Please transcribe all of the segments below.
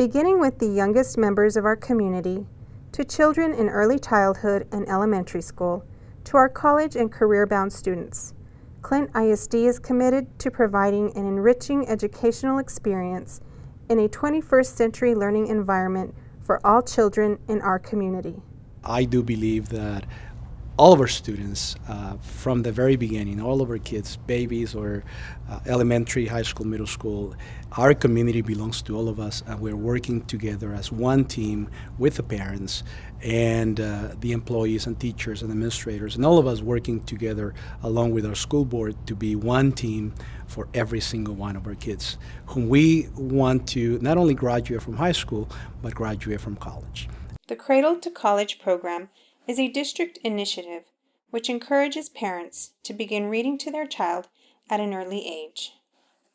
beginning with the youngest members of our community, to children in early childhood and elementary school, to our college and career-bound students. Clint ISD is committed to providing an enriching educational experience in a 21st century learning environment for all children in our community. I do believe that all of our students, from the very beginning, all of our kids, babies or elementary, high school, middle school, our community belongs to all of us, and we're working together as one team with the parents and the employees and teachers and administrators, and all of us working together along with our school board to be one team for every single one of our kids, whom we want to not only graduate from high school, but graduate from college. The Cradle to College program is a district initiative which encourages parents to begin reading to their child at an early age.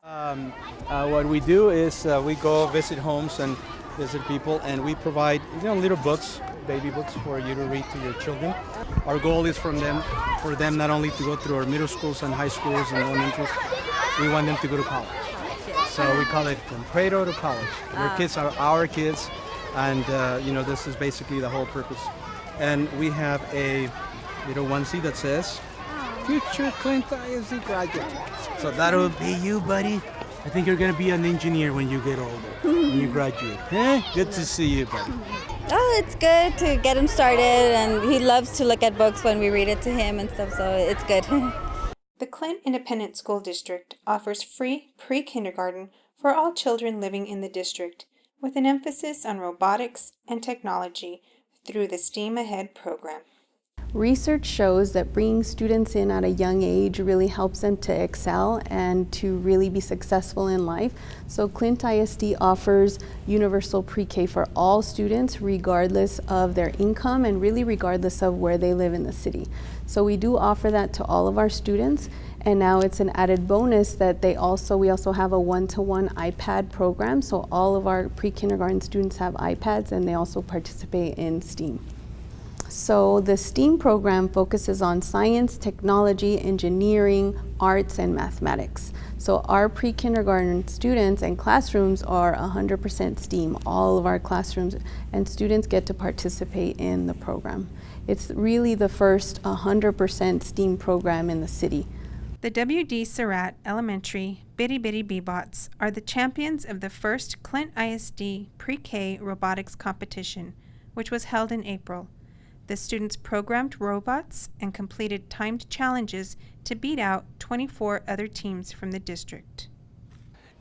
What we do is we go visit homes and visit people, and we provide little books, baby books, for you to read to your children. Our goal is for them not only to go through our middle schools and high schools and elementaries, we want them to go to college. So we call it from cradle to college. Your kids are our kids, and this is basically the whole purpose. And we have a little onesie that says, "Future Clint ISD graduate." So that'll be you, buddy. I think you're going to be an engineer when you get older, when you graduate. Good to see you, buddy. Oh, it's good to get him started, and he loves to look at books when we read it to him and stuff, so it's good. The Clint Independent School District offers free pre-kindergarten for all children living in the district, with an emphasis on robotics and technology through the STEAM Ahead program. Research shows that bringing students in at a young age really helps them to excel and to really be successful in life. So Clint ISD offers universal pre-K for all students regardless of their income and really regardless of where they live in the city. So we do offer that to all of our students, and now it's an added bonus that we also have a one-to-one iPad program, so all of our pre-kindergarten students have iPads and they also participate in STEAM. So the STEAM program focuses on science, technology, engineering, arts, and mathematics. So our pre-kindergarten students and classrooms are 100% STEAM. All of our classrooms and students get to participate in the program. It's really the first 100% STEAM program in the city. The W.D. Surratt Elementary Bitty Bitty Bebots are the champions of the first Clint ISD pre-K robotics competition, which was held in April. The students programmed robots and completed timed challenges to beat out 24 other teams from the district.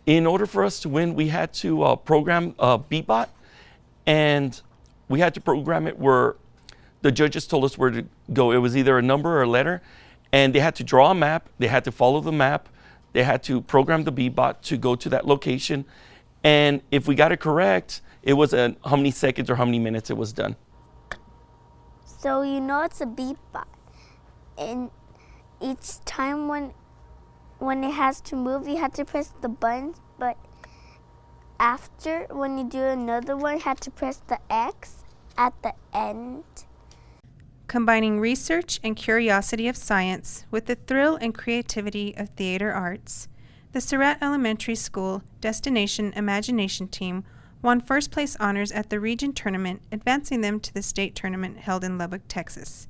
In order for us to win, we had to program a Bebot, and we had to program it where the judges told us where to go. It was either a number or a letter, and they had to draw a map, they had to follow the map, they had to program the Bebot to go to that location, and if we got it correct, it was how many seconds or how many minutes it was done. So it's a Bebot, and each time when it has to move, you have to press the buttons, but after, when you do another one, you have to press the X at the end. Combining research and curiosity of science with the thrill and creativity of theater arts, the Surratt Elementary School Destination Imagination Team won first place honors at the region tournament, advancing them to the state tournament held in Lubbock, Texas.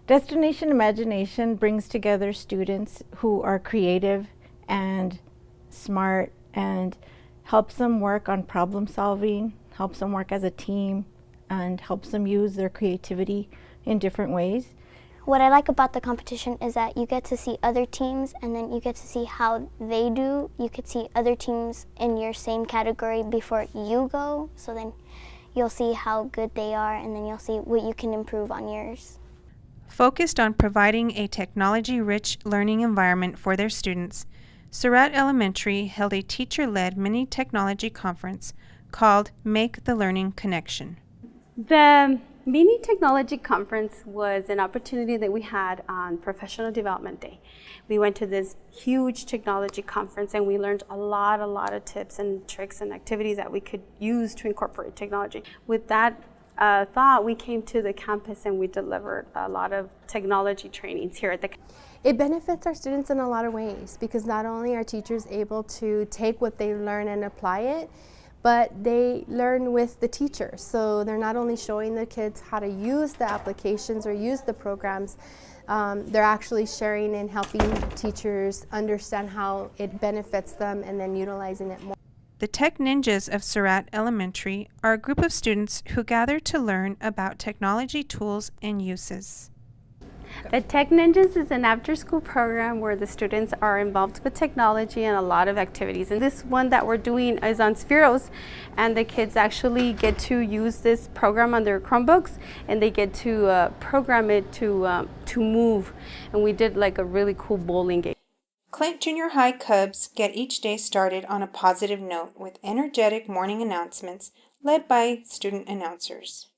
Destination Imagination brings together students who are creative and smart and helps them work on problem solving, helps them work as a team, and helps them use their creativity in different ways. What I like about the competition is that you get to see other teams, and then you get to see how they do. You could see other teams in your same category before you go, so then you'll see how good they are, and then you'll see what you can improve on yours. Focused on providing a technology-rich learning environment for their students, Surratt Elementary held a teacher-led mini technology conference called Make the Learning Connection. The Mini Technology Conference was an opportunity that we had on Professional Development Day. We went to this huge technology conference and we learned a lot of tips and tricks and activities that we could use to incorporate technology. With that thought, we came to the campus and we delivered a lot of technology trainings here at the campus. It benefits our students in a lot of ways, because not only are teachers able to take what they learn and apply it, but they learn with the teacher. So they're not only showing the kids how to use the applications or use the programs, they're actually sharing and helping teachers understand how it benefits them and then utilizing it more. The Tech Ninjas of Surratt Elementary are a group of students who gather to learn about technology tools and uses. The Tech Ninjas is an after-school program where the students are involved with technology and a lot of activities. And this one that we're doing is on Spheros, and the kids actually get to use this program on their Chromebooks, and they get to program it to move. And we did like a really cool bowling game. Clint Junior High Cubs get each day started on a positive note with energetic morning announcements led by student announcers.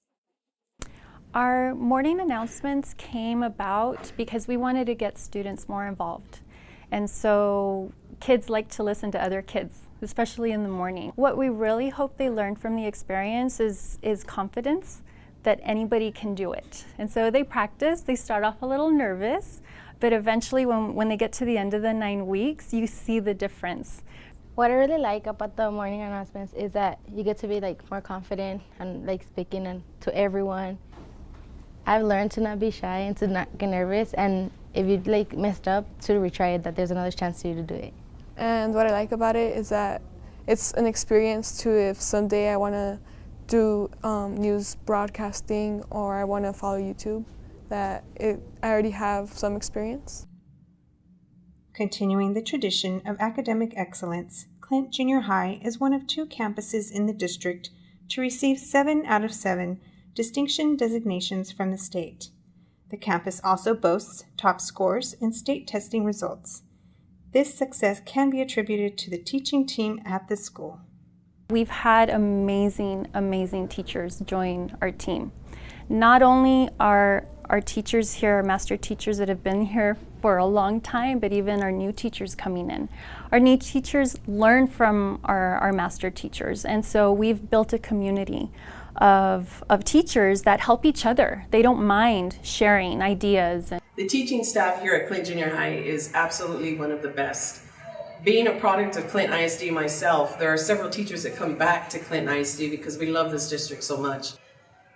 Our morning announcements came about because we wanted to get students more involved. And so kids like to listen to other kids, especially in the morning. What we really hope they learn from the experience is confidence, that anybody can do it. And so they practice, they start off a little nervous, but eventually when they get to the end of the 9 weeks, you see the difference. What I really like about the morning announcements is that you get to be like more confident and like speaking to everyone. I've learned to not be shy and to not get nervous, and if you like messed up, to retry it, that there's another chance for you to do it. And what I like about it is that it's an experience too. If someday I want to do news broadcasting or I want to follow YouTube, I already have some experience. Continuing the tradition of academic excellence, Clint Junior High is one of 2 campuses in the district to receive 7 out of 7 distinction designations from the state. The campus also boasts top scores in state testing results. This success can be attributed to the teaching team at the school. We've had amazing, amazing teachers join our team. Not only are our teachers here, our master teachers that have been here for a long time, but even our new teachers coming in. Our new teachers learn from our master teachers, and so we've built a community of teachers that help each other. They don't mind sharing ideas. The teaching staff here at Clint Junior High is absolutely one of the best. Being a product of Clint ISD myself, there are several teachers that come back to Clint ISD because we love this district so much.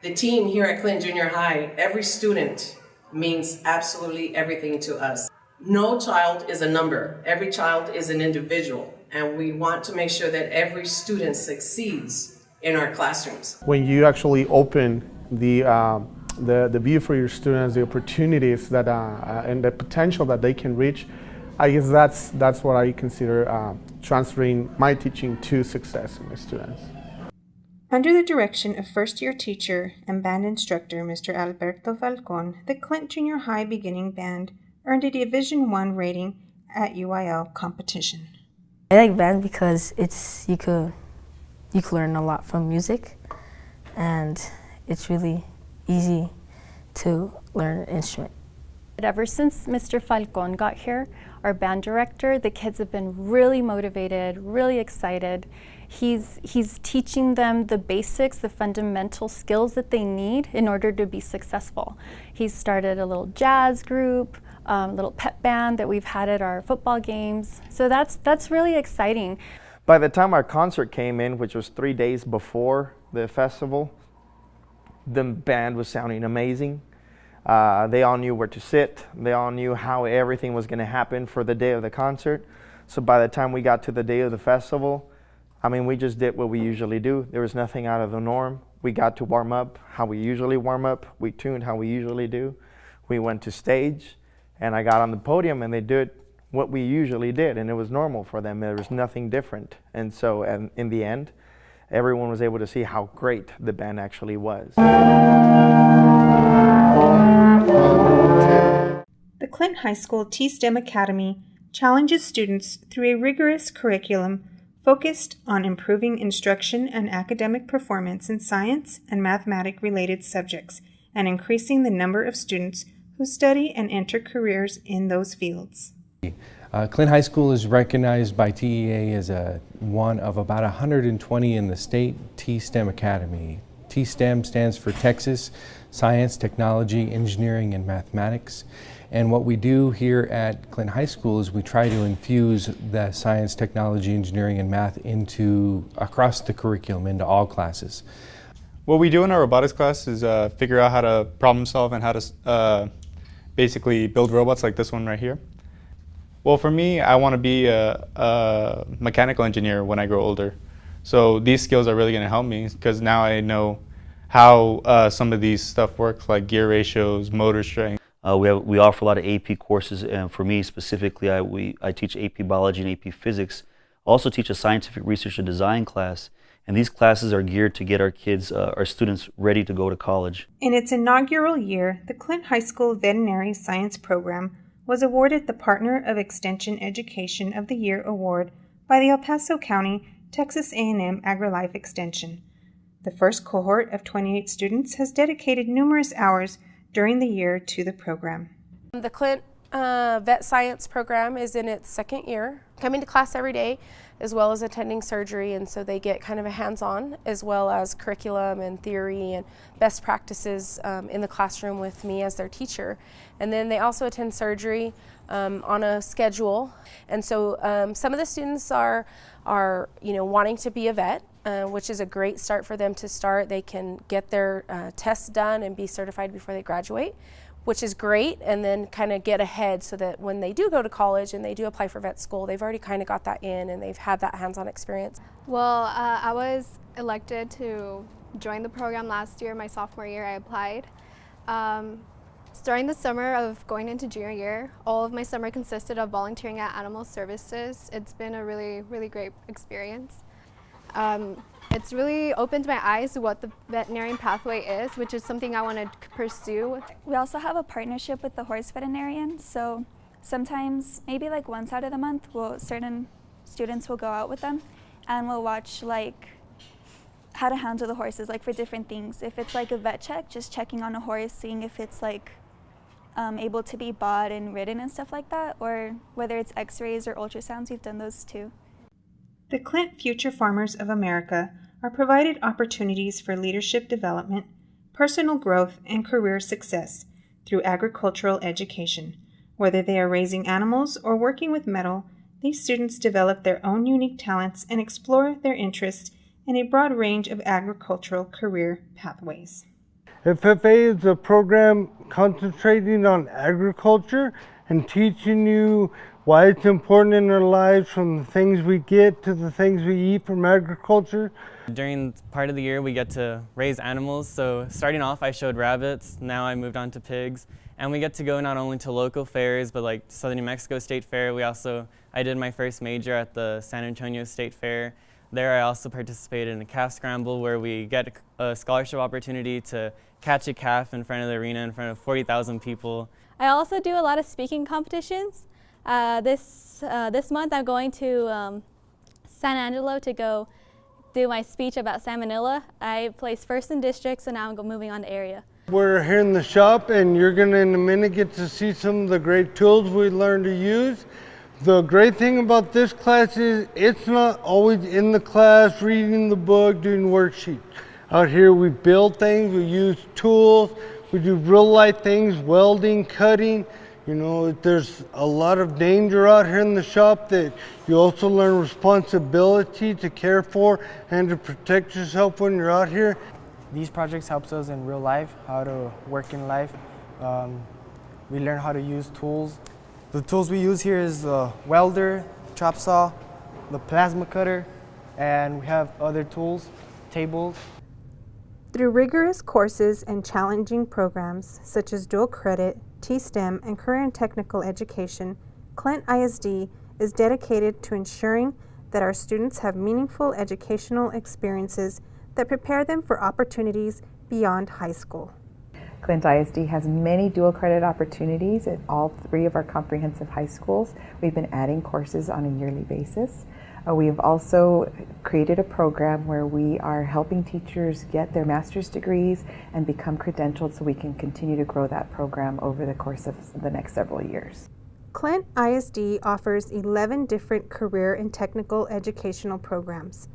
The team here at Clint Junior High, every student means absolutely everything to us. No child is a number. Every child is an individual, and we want to make sure that every student succeeds in our classrooms. When you actually open the view for your students, the opportunities that and the potential that they can reach, I guess that's what I consider transferring my teaching to success in my students. Under the direction of first-year teacher and band instructor Mr. Alberto Falcon, the Clint Junior High beginning band earned a Division I rating at UIL competition. I like band because you could learn a lot from music, and it's really easy to learn an instrument. Ever since Mr. Falcon got here, our band director, the kids have been really motivated, really excited. He's teaching them the basics, the fundamental skills that they need in order to be successful. He's started a little jazz group, little pep band that we've had at our football games. So that's really exciting. By the time our concert came in, which was 3 days before the festival, the band was sounding amazing. They all knew where to sit. They all knew how everything was going to happen for the day of the concert. So by the time we got to the day of the festival, I mean, we just did what we usually do. There was nothing out of the norm. We got to warm up how we usually warm up. We tuned how we usually do. We went to stage, and I got on the podium, and they did what we usually did, and it was normal for them. There was nothing different. And so in the end, everyone was able to see how great the band actually was. The Clint High School T-STEM Academy challenges students through a rigorous curriculum focused on improving instruction and academic performance in science and mathematic-related subjects and increasing the number of students who study and enter careers in those fields. Clint High School is recognized by TEA as one of about 120 in the state T-STEM Academy. T-STEM stands for Texas, Science, Technology, Engineering, and Mathematics. And what we do here at Clint High School is we try to infuse the science, technology, engineering, and math across the curriculum into all classes. What we do in our robotics class is figure out how to problem solve and how to basically build robots like this one right here. Well, for me, I want to be a mechanical engineer when I grow older. So these skills are really going to help me because now I know how some of these stuff works, like gear ratios, motor strength. We offer a lot of AP courses, and for me specifically, I teach AP Biology and AP Physics. I also teach a scientific research and design class, and these classes are geared to get our kids, our students, ready to go to college. In its inaugural year, the Clint High School Veterinary Science Program was awarded the Partner of Extension Education of the Year award by the El Paso County Texas A&M AgriLife Extension. The first cohort of 28 students has dedicated numerous hours during the year to the program. The Clint Vet Science program is in its second year, coming to class every day as well as attending surgery, and so they get kind of a hands-on as well as curriculum and theory and best practices in the classroom with me as their teacher. And then they also attend surgery on a schedule, and so some of the students are wanting to be a vet, which is a great start for them to start. They can get their tests done and be certified before they graduate, which is great, and then kind of get ahead so that when they do go to college and they do apply for vet school, they've already kind of got that in and they've had that hands-on experience. Well, I was elected to join the program last year, my sophomore year I applied. During the summer of going into junior year, all of my summer consisted of volunteering at Animal Services. It's been a really, really great experience. It's really opened my eyes to what the veterinarian pathway is, which is something I want to pursue. We also have a partnership with the horse veterinarian, so sometimes, maybe like once out of the month, certain students will go out with them and we'll watch like how to handle the horses, like for different things. If it's like a vet check, just checking on a horse, seeing if it's like able to be bought and ridden and stuff like that, or whether it's x-rays or ultrasounds, we've done those too. The Clint Future Farmers of America are provided opportunities for leadership development, personal growth, and career success through agricultural education. Whether they are raising animals or working with metal, these students develop their own unique talents and explore their interests in a broad range of agricultural career pathways. FFA is a program concentrating on agriculture and teaching you why it's important in our lives, from the things we get to the things we eat from agriculture. During part of the year we get to raise animals, so starting off I showed rabbits, now I moved on to pigs, and we get to go not only to local fairs but like Southern New Mexico State Fair. I did my first major at the San Antonio State Fair. There I also participated in a calf scramble where we get a scholarship opportunity to catch a calf in front of the arena in front of 40,000 people. I also do a lot of speaking competitions. This month I'm going to San Angelo to go do my speech about salmonella. I placed first in district, so now I'm moving on to area. We're here in the shop and you're going to in a minute get to see some of the great tools we learned to use. The great thing about this class is it's not always in the class reading the book, doing worksheets. Out here we build things, we use tools, we do real life things, welding, cutting. You know, there's a lot of danger out here in the shop that you also learn responsibility to care for and to protect yourself when you're out here. These projects helps us in real life, how to work in life. We learn how to use tools. The tools we use here is the welder, chop saw, the plasma cutter, and we have other tools, tables. Through rigorous courses and challenging programs such as dual credit, T-STEM, and career and technical education, Clint ISD is dedicated to ensuring that our students have meaningful educational experiences that prepare them for opportunities beyond high school. Clint ISD has many dual credit opportunities at all three of our comprehensive high schools. We've been adding courses on a yearly basis. We have also created a program where we are helping teachers get their master's degrees and become credentialed so we can continue to grow that program over the course of the next several years. Clint ISD offers 11 different career and technical educational programs.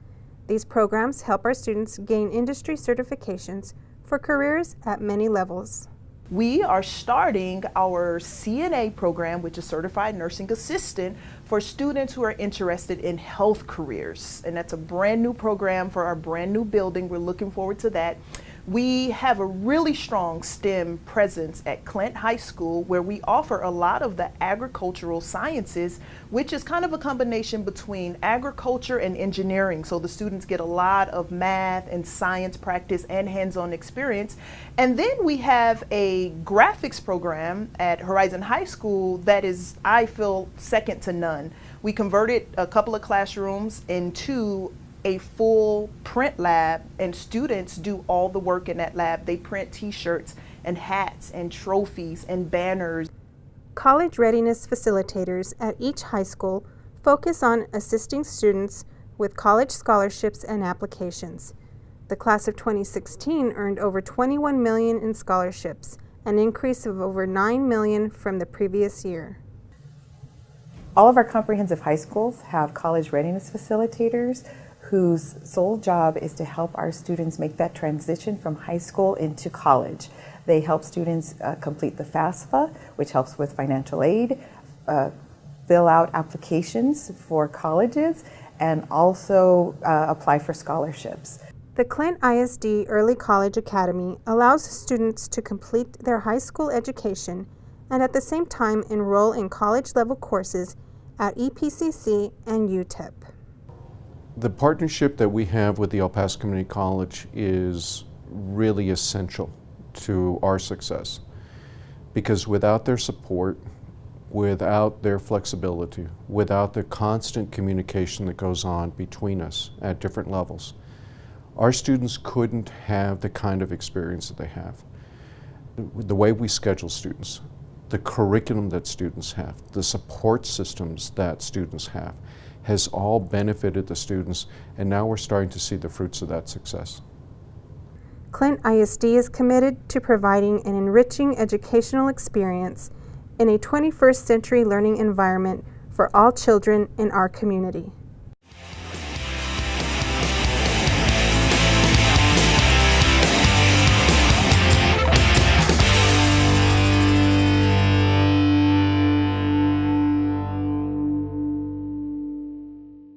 These programs help our students gain industry certifications for careers at many levels. We are starting our CNA program, which is Certified Nursing Assistant, for students who are interested in health careers. And that's a brand new program for our brand new building. We're looking forward to that. We have a really strong STEM presence at Clint High School, where we offer a lot of the agricultural sciences, which is kind of a combination between agriculture and engineering. So the students get a lot of math and science practice and hands-on experience. And then we have a graphics program at Horizon High School that is, I feel, second to none. We converted a couple of classrooms into a full print lab, and students do all the work in that lab. They print t-shirts and hats and trophies and banners. College readiness facilitators at each high school focus on assisting students with college scholarships and applications. The class of 2016 earned over $21 million in scholarships, an increase of over $9 million from the previous year. All of our comprehensive high schools have college readiness facilitators whose sole job is to help our students make that transition from high school into college. They help students complete the FAFSA, which helps with financial aid, fill out applications for colleges, and also apply for scholarships. The Clint ISD Early College Academy allows students to complete their high school education and at the same time enroll in college-level courses at EPCC and UTEP. The partnership that we have with the El Paso Community College is really essential to our success, because without their support, without their flexibility, without the constant communication that goes on between us at different levels, our students couldn't have the kind of experience that they have. The way we schedule students, the curriculum that students have, the support systems that students have, has all benefited the students, and now we're starting to see the fruits of that success. Clint ISD is committed to providing an enriching educational experience in a 21st century learning environment for all children in our community.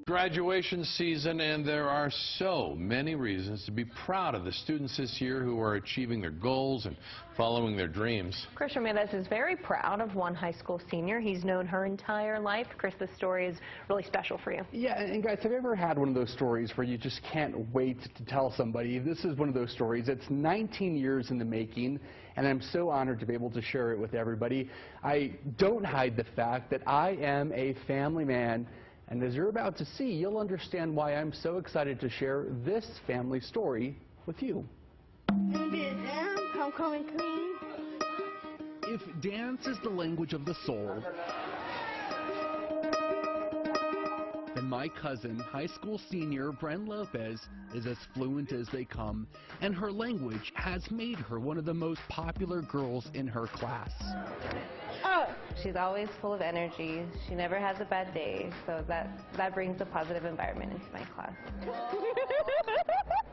Graduation season, and there are so many reasons to be proud of the students this year who are achieving their goals and following their dreams. Chris Ramirez is very proud of one high school senior. He's known her entire life. Chris, this story is really special for you. Yeah, and guys, have you ever had one of those stories where you just can't wait to tell somebody? This is one of those stories. It's 19 years in the making, and I'm so honored to be able to share it with everybody. I don't hide the fact that I am a family man. And as you're about to see, you'll understand why I'm so excited to share this family story with you. I'm coming clean. If dance is the language of the soul, then my cousin, high school senior Bren Lopez, is as fluent as they come, and her language has made her one of the most popular girls in her class. She's always full of energy. She never has a bad day, so that brings a positive environment into my class.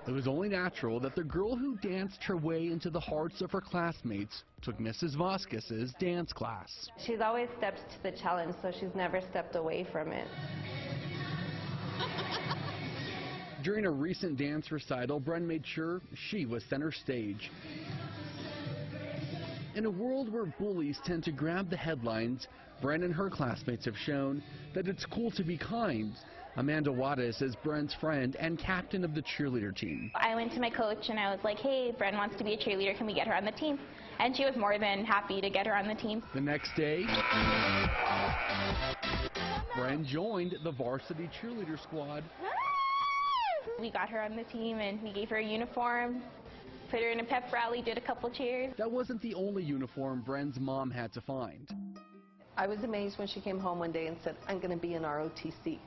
It was only natural that the girl who danced her way into the hearts of her classmates took Mrs. Vasquez's dance class. She's always stepped to the challenge, so she's never stepped away from it. During a recent dance recital, Bren made sure she was center stage. In a world where bullies tend to grab the headlines, Bren and her classmates have shown that it's cool to be kind. Amanda Wattis is Bren's friend and captain of the cheerleader team. I went to my coach and I was like, hey, Bren wants to be a cheerleader, can we get her on the team? And she was more than happy to get her on the team. The next day, Bren joined the varsity cheerleader squad. We got her on the team and we gave her a uniform. Put her in a pep rally, did a couple cheers. That wasn't the only uniform Bren's mom had to find. I was amazed when she came home one day and said, I'm going to be in ROTC.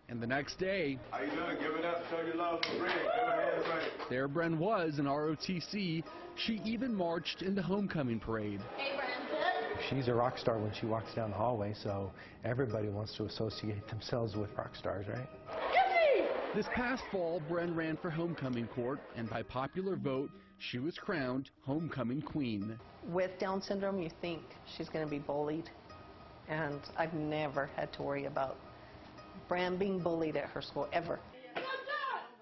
And the next day, how you doing? Give it up, show your love for Bren. Give her hands right. There Bren was in ROTC. She even marched in the homecoming parade. Hey, Bren. She's a rock star when she walks down the hallway, so everybody wants to associate themselves with rock stars, right? This past fall, Bren ran for homecoming court, and by popular vote, she was crowned homecoming queen. With Down syndrome, you think she's going to be bullied, and I've never had to worry about Bren being bullied at her school, ever.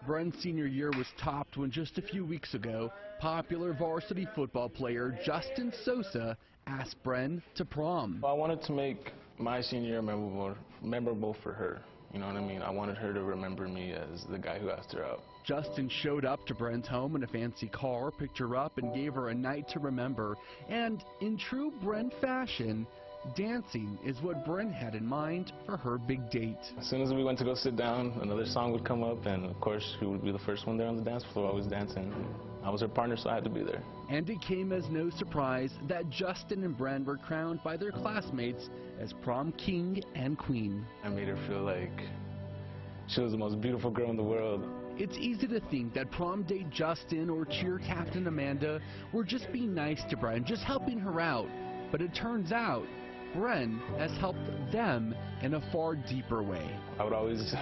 Bren's senior year was topped when just a few weeks ago, popular varsity football player Justin Sosa asked Bren to prom. I wanted to make my senior year memorable for her. You know what I mean? I wanted her to remember me as the guy who asked her out. Justin showed up to Bren's home in a fancy car, picked her up, and gave her a night to remember. And in true Bren fashion, dancing is what Bren had in mind for her big date. As soon as we went to go sit down, another song would come up, and of course she would be the first one there on the dance floor, always dancing. I was her partner, so I had to be there. And it came as no surprise that Justin and Bren were crowned by their classmates as prom king and queen. I made her feel like she was the most beautiful girl in the world. It's easy to think that prom date Justin or cheer captain Amanda were just being nice to Bren, just helping her out. But it turns out Bren has helped them in a far deeper way. I would always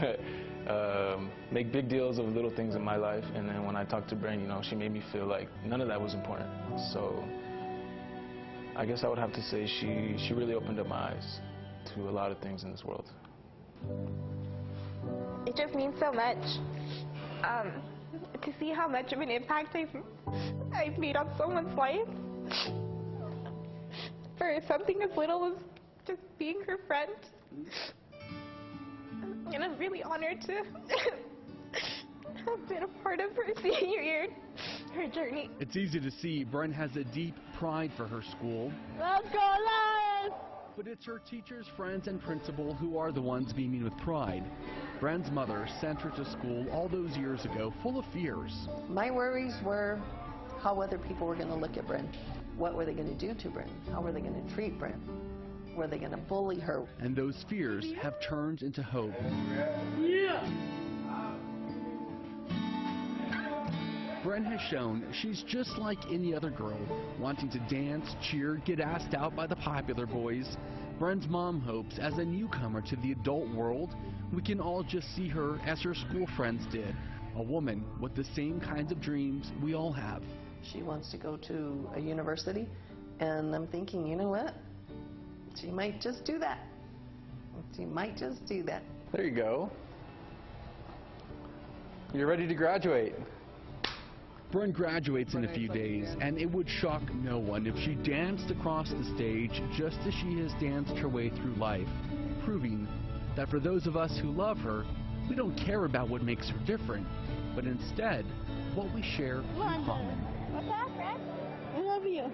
make big deals of little things in my life, and then when I talked to Bren, you know, she made me feel like none of that was important. So I guess I would have to say she really opened up my eyes to a lot of things in this world. It just means so much to see how much of an impact I've made on someone's life. For something as little as just being her friend. And I'm really honored to have been a part of her senior year, her journey. It's easy to see Bren has a deep pride for her school. Let's go, Lions! But it's her teachers, friends, and principal who are the ones beaming with pride. Bren's mother sent her to school all those years ago full of fears. My worries were how other people were going to look at Bren. What were they going to do to Bren? How were they going to treat Bren? Were they going to bully her? And those fears have turned into hope. Bren has shown she's just like any other girl, wanting to dance, cheer, get asked out by the popular boys. Bren's mom hopes, as a newcomer to the adult world, we can all just see her as her school friends did, a woman with the same kinds of dreams we all have. She wants to go to a university, and I'm thinking, you know what? She might just do that. She might just do that. There you go. You're ready to graduate. Bren graduates in a few days, and it would shock no one if she danced across the stage just as she has danced her way through life, proving that for those of us who love her, we don't care about what makes her different, but instead, what we share in common. What's up, Bren? I love you.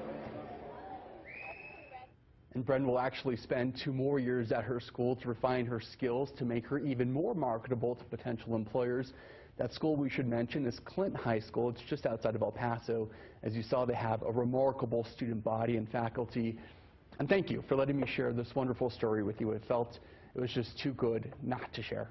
And Bren will actually spend 2 more years at her school to refine her skills to make her even more marketable to potential employers. That school, we should mention, is Clint High School. It's just outside of El Paso. As you saw, they have a remarkable student body and faculty. And thank you for letting me share this wonderful story with you. It felt it was just too good not to share.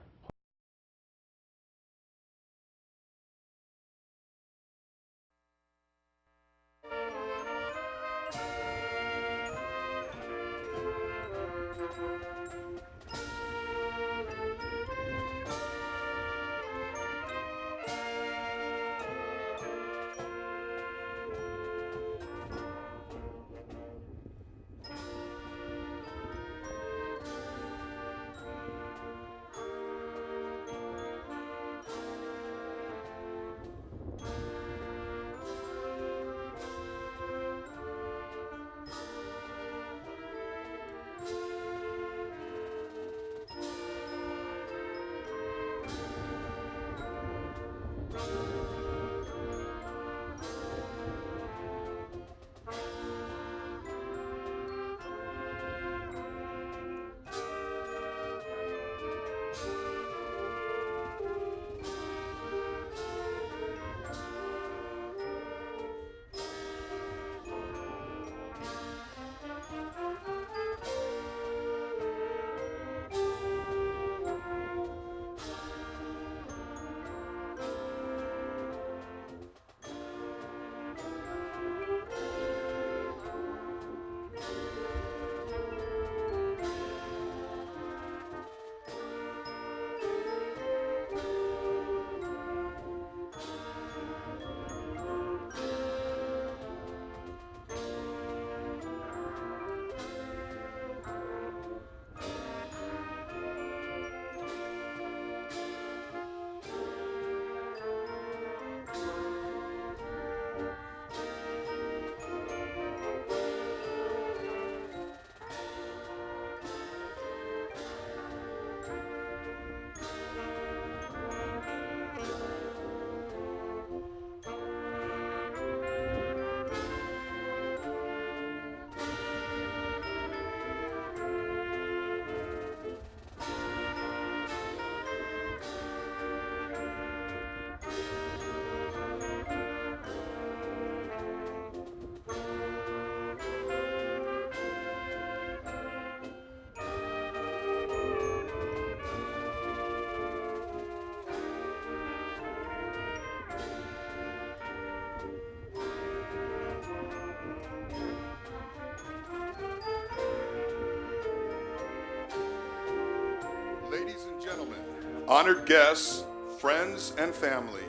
Honored guests, friends, and family,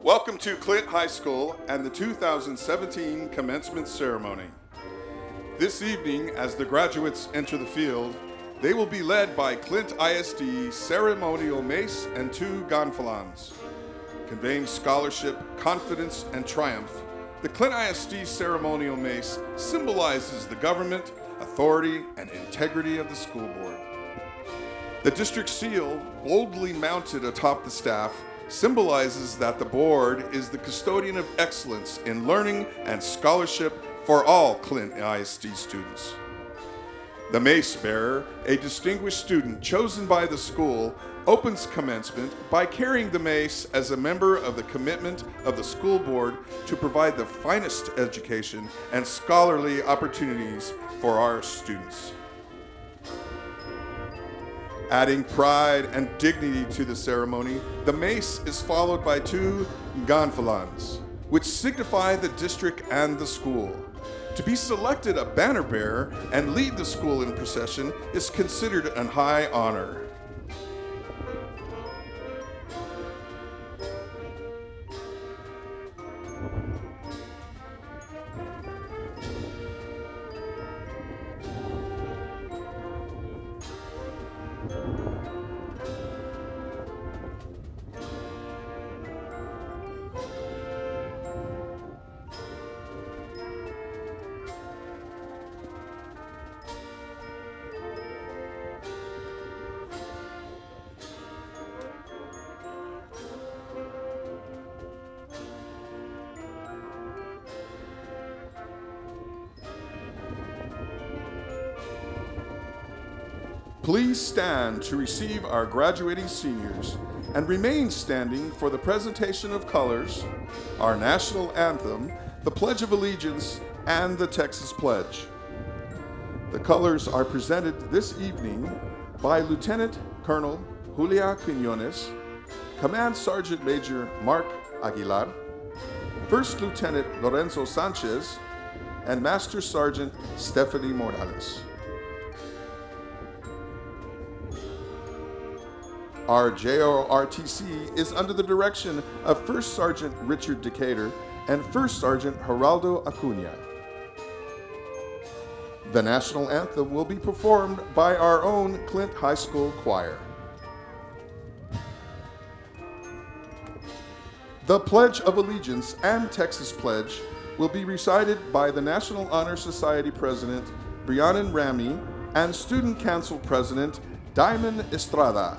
welcome to Clint High School and the 2017 Commencement Ceremony. This evening, as the graduates enter the field, they will be led by Clint ISD ceremonial mace and 2 gonfalons. Conveying scholarship, confidence, and triumph, the Clint ISD ceremonial mace symbolizes the government, authority, and integrity of the school board. The district seal, boldly mounted atop the staff, symbolizes that the board is the custodian of excellence in learning and scholarship for all Clint ISD students. The mace bearer, a distinguished student chosen by the school, opens commencement by carrying the mace as a member of the commitment of the school board to provide the finest education and scholarly opportunities for our students. Adding pride and dignity to the ceremony, the mace is followed by 2 gonfalons, which signify the district and the school. To be selected a banner bearer and lead the school in procession is considered a high honor. Please stand to receive our graduating seniors and remain standing for the presentation of colors, our national anthem, the Pledge of Allegiance, and the Texas Pledge. The colors are presented this evening by Lieutenant Colonel Julia Quiñones, Command Sergeant Major Mark Aguilar, First Lieutenant Lorenzo Sanchez, and Master Sergeant Stephanie Morales. Our JROTC is under the direction of First Sergeant Richard Decatur and First Sergeant Geraldo Acuna. The national anthem will be performed by our own Clint High School Choir. The Pledge of Allegiance and Texas Pledge will be recited by the National Honor Society President Brianan Ramy and Student Council President Diamond Estrada.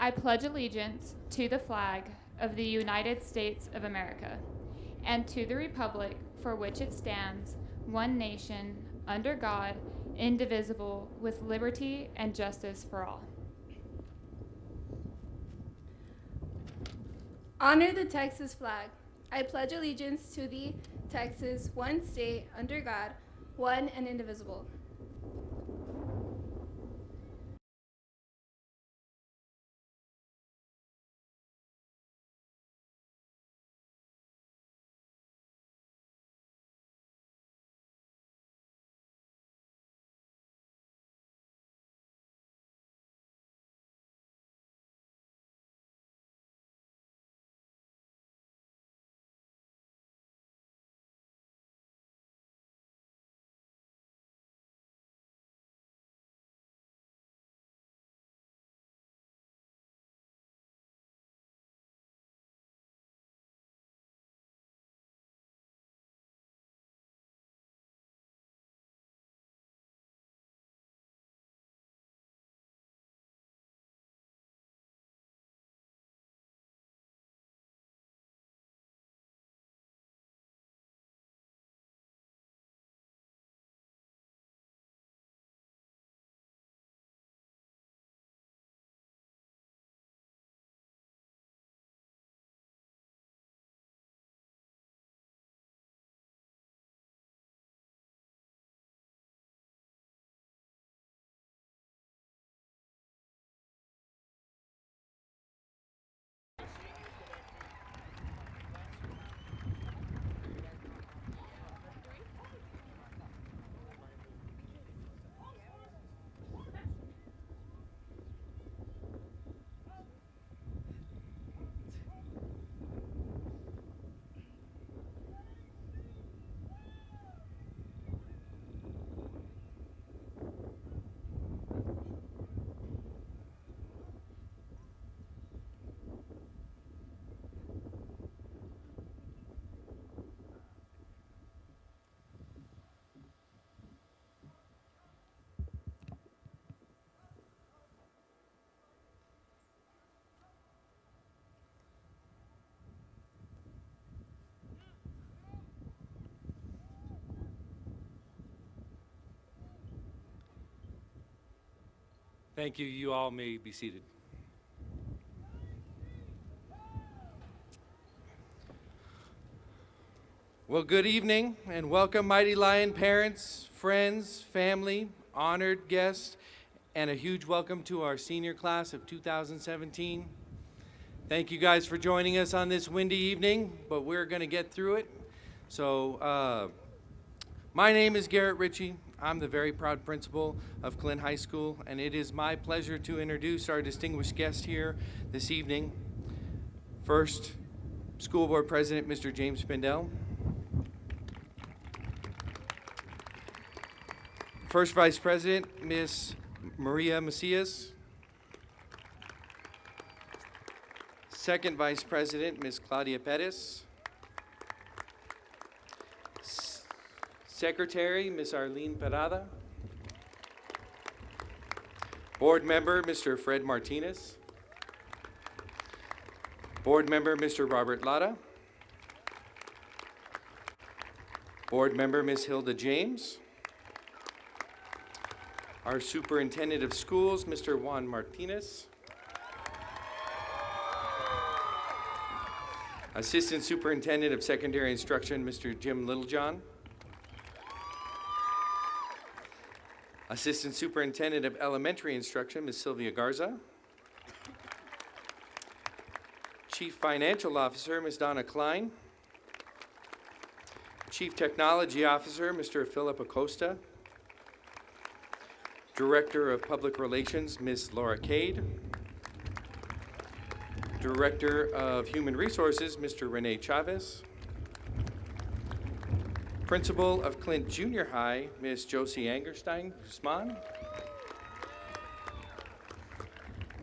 I pledge allegiance to the flag of the United States of America and to the republic for which it stands, one nation, under God, indivisible, with liberty and justice for all. Honor the Texas flag. I pledge allegiance to thee, Texas, one state, under God, one and indivisible. Thank you. You all may be seated. Well, good evening and welcome, Mighty Lion parents, friends, family, honored guests, and a huge welcome to our senior class of 2017. Thank you guys for joining us on this windy evening, but we're going to get through it. So, my name is Garrett Ritchie. I'm the very proud principal of Clint High School, and it is my pleasure to introduce our distinguished guest here this evening. First, School Board President, Mr. James Spindell. First Vice President, Ms. Maria Macias. Second Vice President, Ms. Claudia Pettis. Secretary, Ms. Arlene Parada. Board Member, Mr. Fred Martinez. Board Member, Mr. Robert Latta. Board Member, Ms. Hilda James. Our Superintendent of Schools, Mr. Juan Martinez. Assistant Superintendent of Secondary Instruction, Mr. Jim Littlejohn. Assistant Superintendent of Elementary Instruction, Ms. Sylvia Garza. Chief Financial Officer, Ms. Donna Klein. Chief Technology Officer, Mr. Philip Acosta. Director of Public Relations, Ms. Laura Cade. Director of Human Resources, Mr. Rene Chavez. Principal of Clint Junior High, Ms. Josie Angerstein Guzman.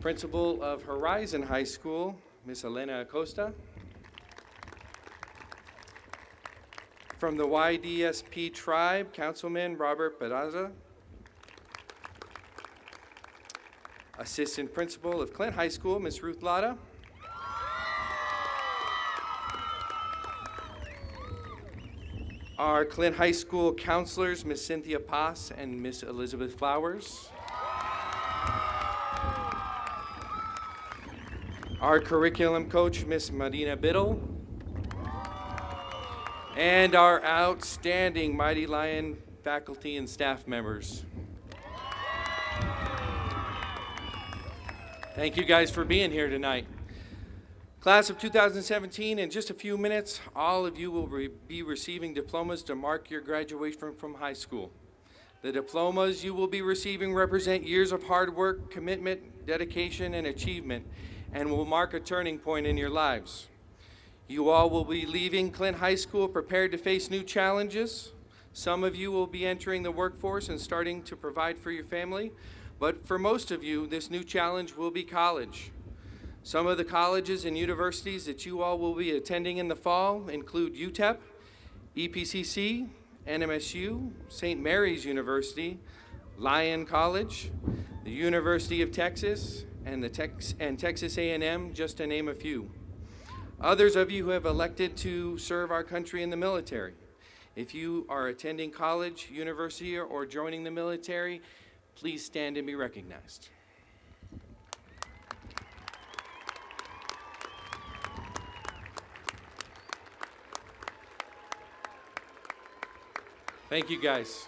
Principal of Horizon High School, Ms. Elena Acosta. From the YDSP Tribe, Councilman Robert Pedraza. Assistant Principal of Clint High School, Ms. Ruth Latta. Our Clint High School counselors, Ms. Cynthia Pass and Ms. Elizabeth Flowers. Our curriculum coach, Ms. Marina Biddle. And our outstanding Mighty Lion faculty and staff members. Thank you guys for being here tonight. Class of 2017, in just a few minutes, all of you will be receiving diplomas to mark your graduation from high school. The diplomas you will be receiving represent years of hard work, commitment, dedication, and achievement, and will mark a turning point in your lives. You all will be leaving Clint High School prepared to face new challenges. Some of you will be entering the workforce and starting to provide for your family, but for most of you, this new challenge will be college. Some of the colleges and universities that you all will be attending in the fall include UTEP, EPCC, NMSU, St. Mary's University, Lyon College, the University of Texas, and Texas A&M, just to name a few. Others of you have elected to serve our country in the military. If you are attending college, university, or joining the military, please stand and be recognized. Thank you, guys.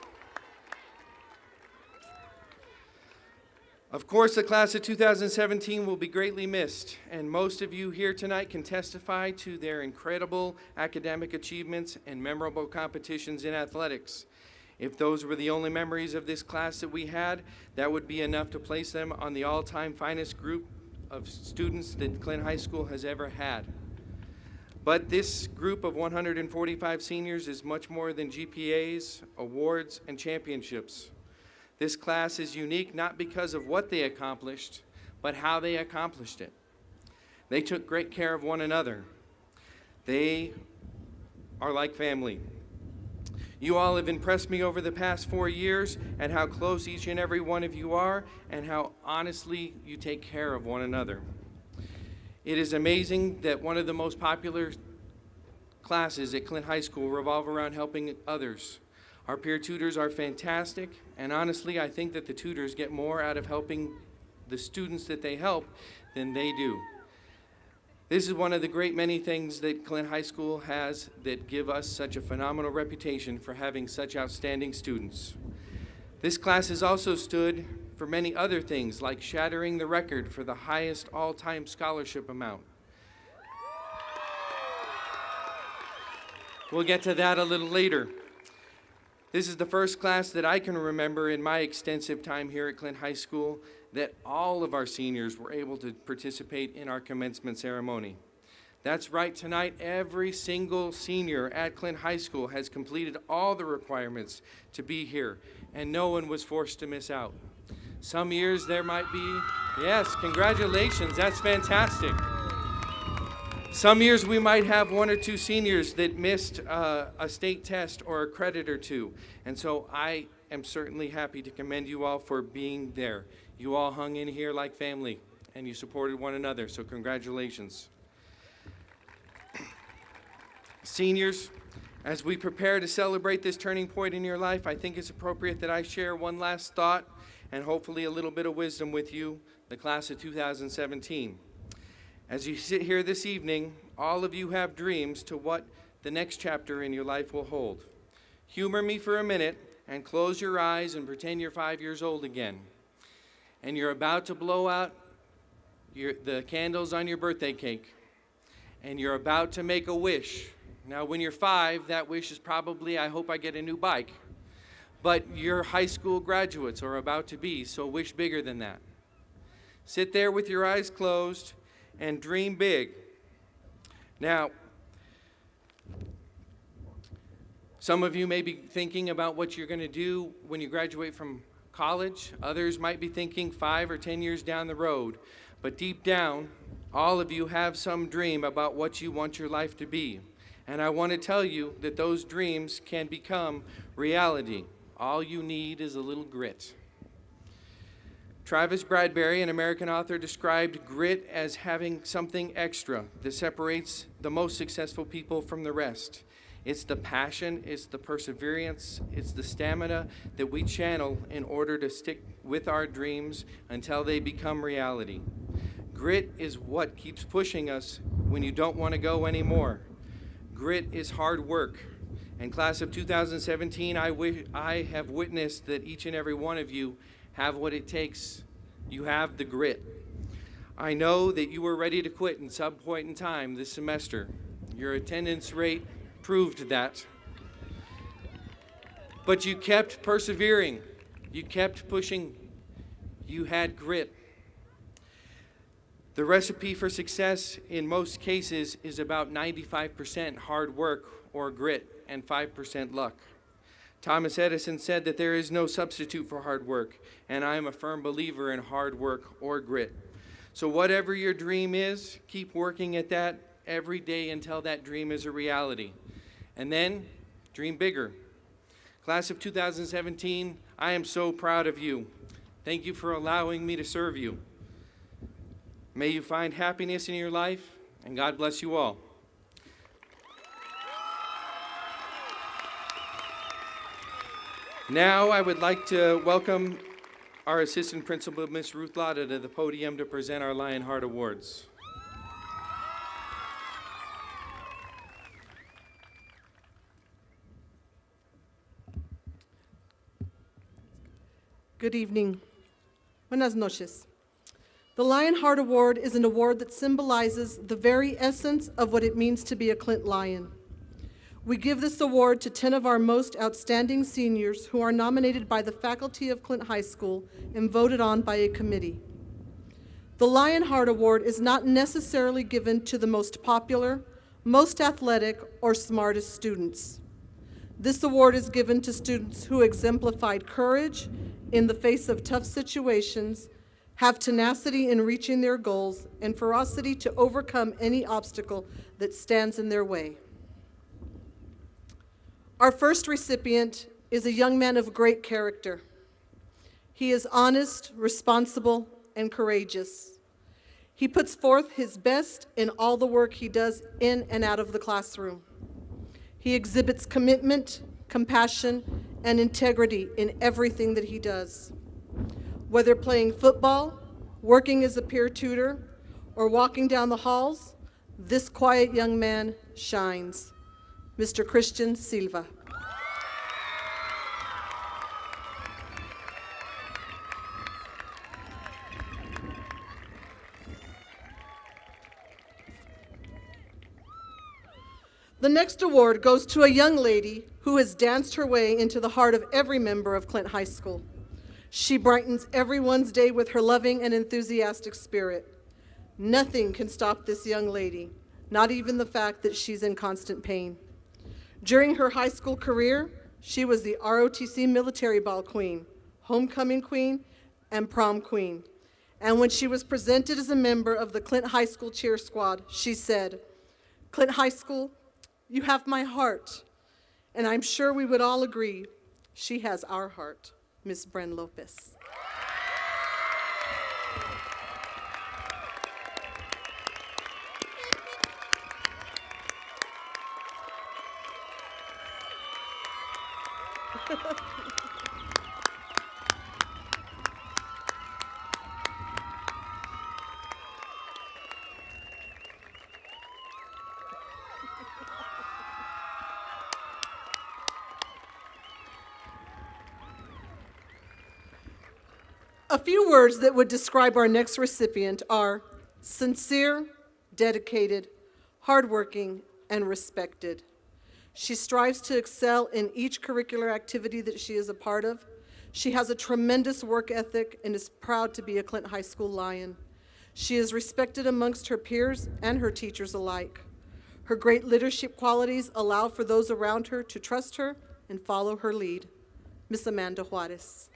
Of course, the class of 2017 will be greatly missed, and most of you here tonight can testify to their incredible academic achievements and memorable competitions in athletics. If those were the only memories of this class that we had, that would be enough to place them on the all-time finest group of students that Clint High School has ever had. But this group of 145 seniors is much more than GPAs, awards, and championships. This class is unique not because of what they accomplished, but how they accomplished it. They took great care of one another. They are like family. You all have impressed me over the past 4 years and how close each and every one of you are and how honestly you take care of one another. It is amazing that one of the most popular classes at Clint High School revolve around helping others. Our peer tutors are fantastic, and honestly, I think that the tutors get more out of helping the students that they help than they do. This is one of the great many things that Clint High School has that give us such a phenomenal reputation for having such outstanding students. This class has also stood for many other things, like shattering the record for the highest all-time scholarship amount. We'll get to that a little later. This is the first class that I can remember in my extensive time here at Clint High School that all of our seniors were able to participate in our commencement ceremony. That's right, tonight every single senior at Clint High School has completed all the requirements to be here, and no one was forced to miss out. Some years there might be, yes, congratulations, that's fantastic. Some years we might have 1 or 2 seniors that missed a state test or a credit or two. And so I am certainly happy to commend you all for being there. You all hung in here like family and you supported one another, so congratulations. Seniors, as we prepare to celebrate this turning point in your life, I think it's appropriate that I share one last thought and hopefully a little bit of wisdom with you, the class of 2017. As you sit here this evening, all of you have dreams to what the next chapter in your life will hold. Humor me for a minute and close your eyes and pretend you're 5 years old again. And you're about to blow out the candles on your birthday cake. And you're about to make a wish. Now, when you're 5, that wish is probably, I hope I get a new bike. But your high school graduates are about to be, so wish bigger than that. Sit there with your eyes closed and dream big. Now, some of you may be thinking about what you're going to do when you graduate from college. Others might be thinking 5 or 10 years down the road. But deep down, all of you have some dream about what you want your life to be. And I want to tell you that those dreams can become reality. All you need is a little grit. Travis Bradbury, an American author, described grit as having something extra that separates the most successful people from the rest. It's the passion, it's the perseverance, it's the stamina that we channel in order to stick with our dreams until they become reality. Grit is what keeps pushing us when you don't want to go anymore. Grit is hard work. And class of 2017, I have witnessed that each and every one of you have what it takes. You have the grit. I know that you were ready to quit in some point in time this semester. Your attendance rate proved that. But you kept persevering. You kept pushing. You had grit. The recipe for success in most cases is about 95% hard work or grit and 5% luck. Thomas Edison said that there is no substitute for hard work, and I am a firm believer in hard work or grit. So whatever your dream is, keep working at that every day until that dream is a reality. And then, dream bigger. Class of 2017, I am so proud of you. Thank you for allowing me to serve you. May you find happiness in your life, and God bless you all. Now I would like to welcome our Assistant Principal, Ms. Ruth Lotta, to the podium to present our Lionheart Awards. Good evening. Buenas noches. The Lionheart Award is an award that symbolizes the very essence of what it means to be a Clint Lion. We give this award to 10 of our most outstanding seniors who are nominated by the faculty of Clint High School and voted on by a committee. The Lionheart Award is not necessarily given to the most popular, most athletic, or smartest students. This award is given to students who exemplified courage in the face of tough situations, have tenacity in reaching their goals, and ferocity to overcome any obstacle that stands in their way. Our first recipient is a young man of great character. He is honest, responsible, and courageous. He puts forth his best in all the work he does in and out of the classroom. He exhibits commitment, compassion, and integrity in everything that he does. Whether playing football, working as a peer tutor, or walking down the halls, this quiet young man shines. Mr. Christian Silva. The next award goes to a young lady who has danced her way into the heart of every member of Clint High School. She brightens everyone's day with her loving and enthusiastic spirit. Nothing can stop this young lady, not even the fact that she's in constant pain. During her high school career, she was the ROTC Military Ball Queen, Homecoming Queen, and Prom Queen. And when she was presented as a member of the Clint High School cheer squad, she said, "Clint High School, you have my heart." And I'm sure we would all agree, she has our heart, Miss Bren Lopez. A few words that would describe our next recipient are sincere, dedicated, hardworking, and respected. She strives to excel in each curricular activity that she is a part of. She has a tremendous work ethic and is proud to be a Clint High School Lion. She is respected amongst her peers and her teachers alike. Her great leadership qualities allow for those around her to trust her and follow her lead. Miss Amanda Juarez.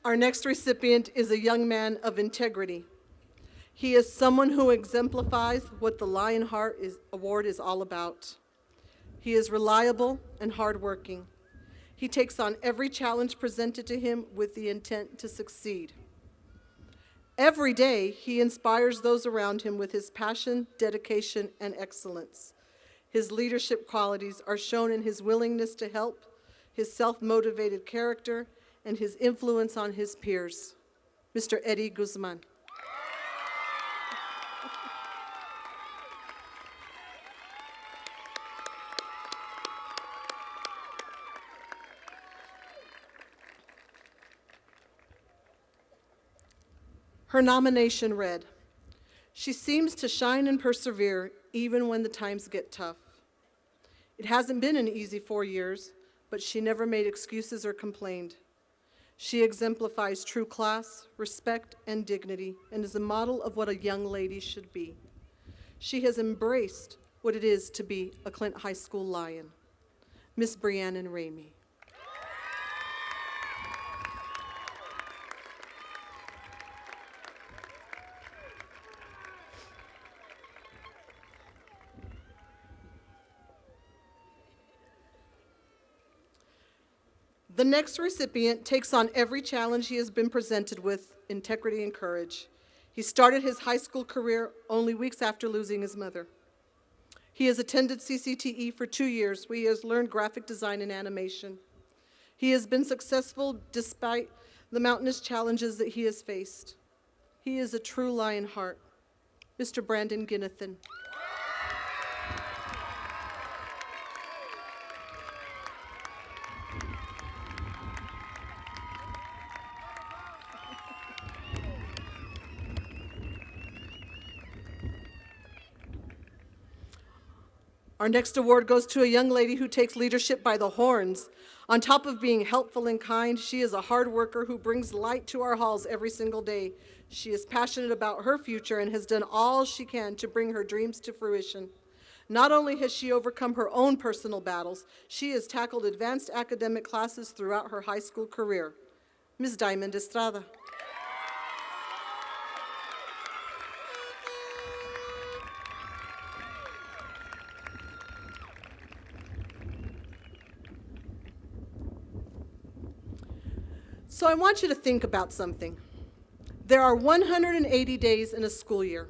Our next recipient is a young man of integrity. He is someone who exemplifies what the Lionheart Award is all about. He is reliable and hardworking. He takes on every challenge presented to him with the intent to succeed. Every day, he inspires those around him with his passion, dedication, and excellence. His leadership qualities are shown in his willingness to help, his self-motivated character, and his influence on his peers. Mr. Eddie Guzman. Her nomination read, "She seems to shine and persevere even when the times get tough. It hasn't been an easy 4 years, but she never made excuses or complained. She exemplifies true class, respect, and dignity, and is a model of what a young lady should be. She has embraced what it is to be a Clint High School Lion. Miss Brianna Ramey." The next recipient takes on every challenge he has been presented with integrity and courage. He started his high school career only weeks after losing his mother. He has attended CCTE for 2 years, where he has learned graphic design and animation. He has been successful despite the mountainous challenges that he has faced. He is a true Lionheart. Mr. Brandon Ginnathan. Our next award goes to a young lady who takes leadership by the horns. On top of being helpful and kind, she is a hard worker who brings light to our halls every single day. She is passionate about her future and has done all she can to bring her dreams to fruition. Not only has she overcome her own personal battles, she has tackled advanced academic classes throughout her high school career. Ms. Diamond Estrada. So I want you to think about something. There are 180 days in a school year.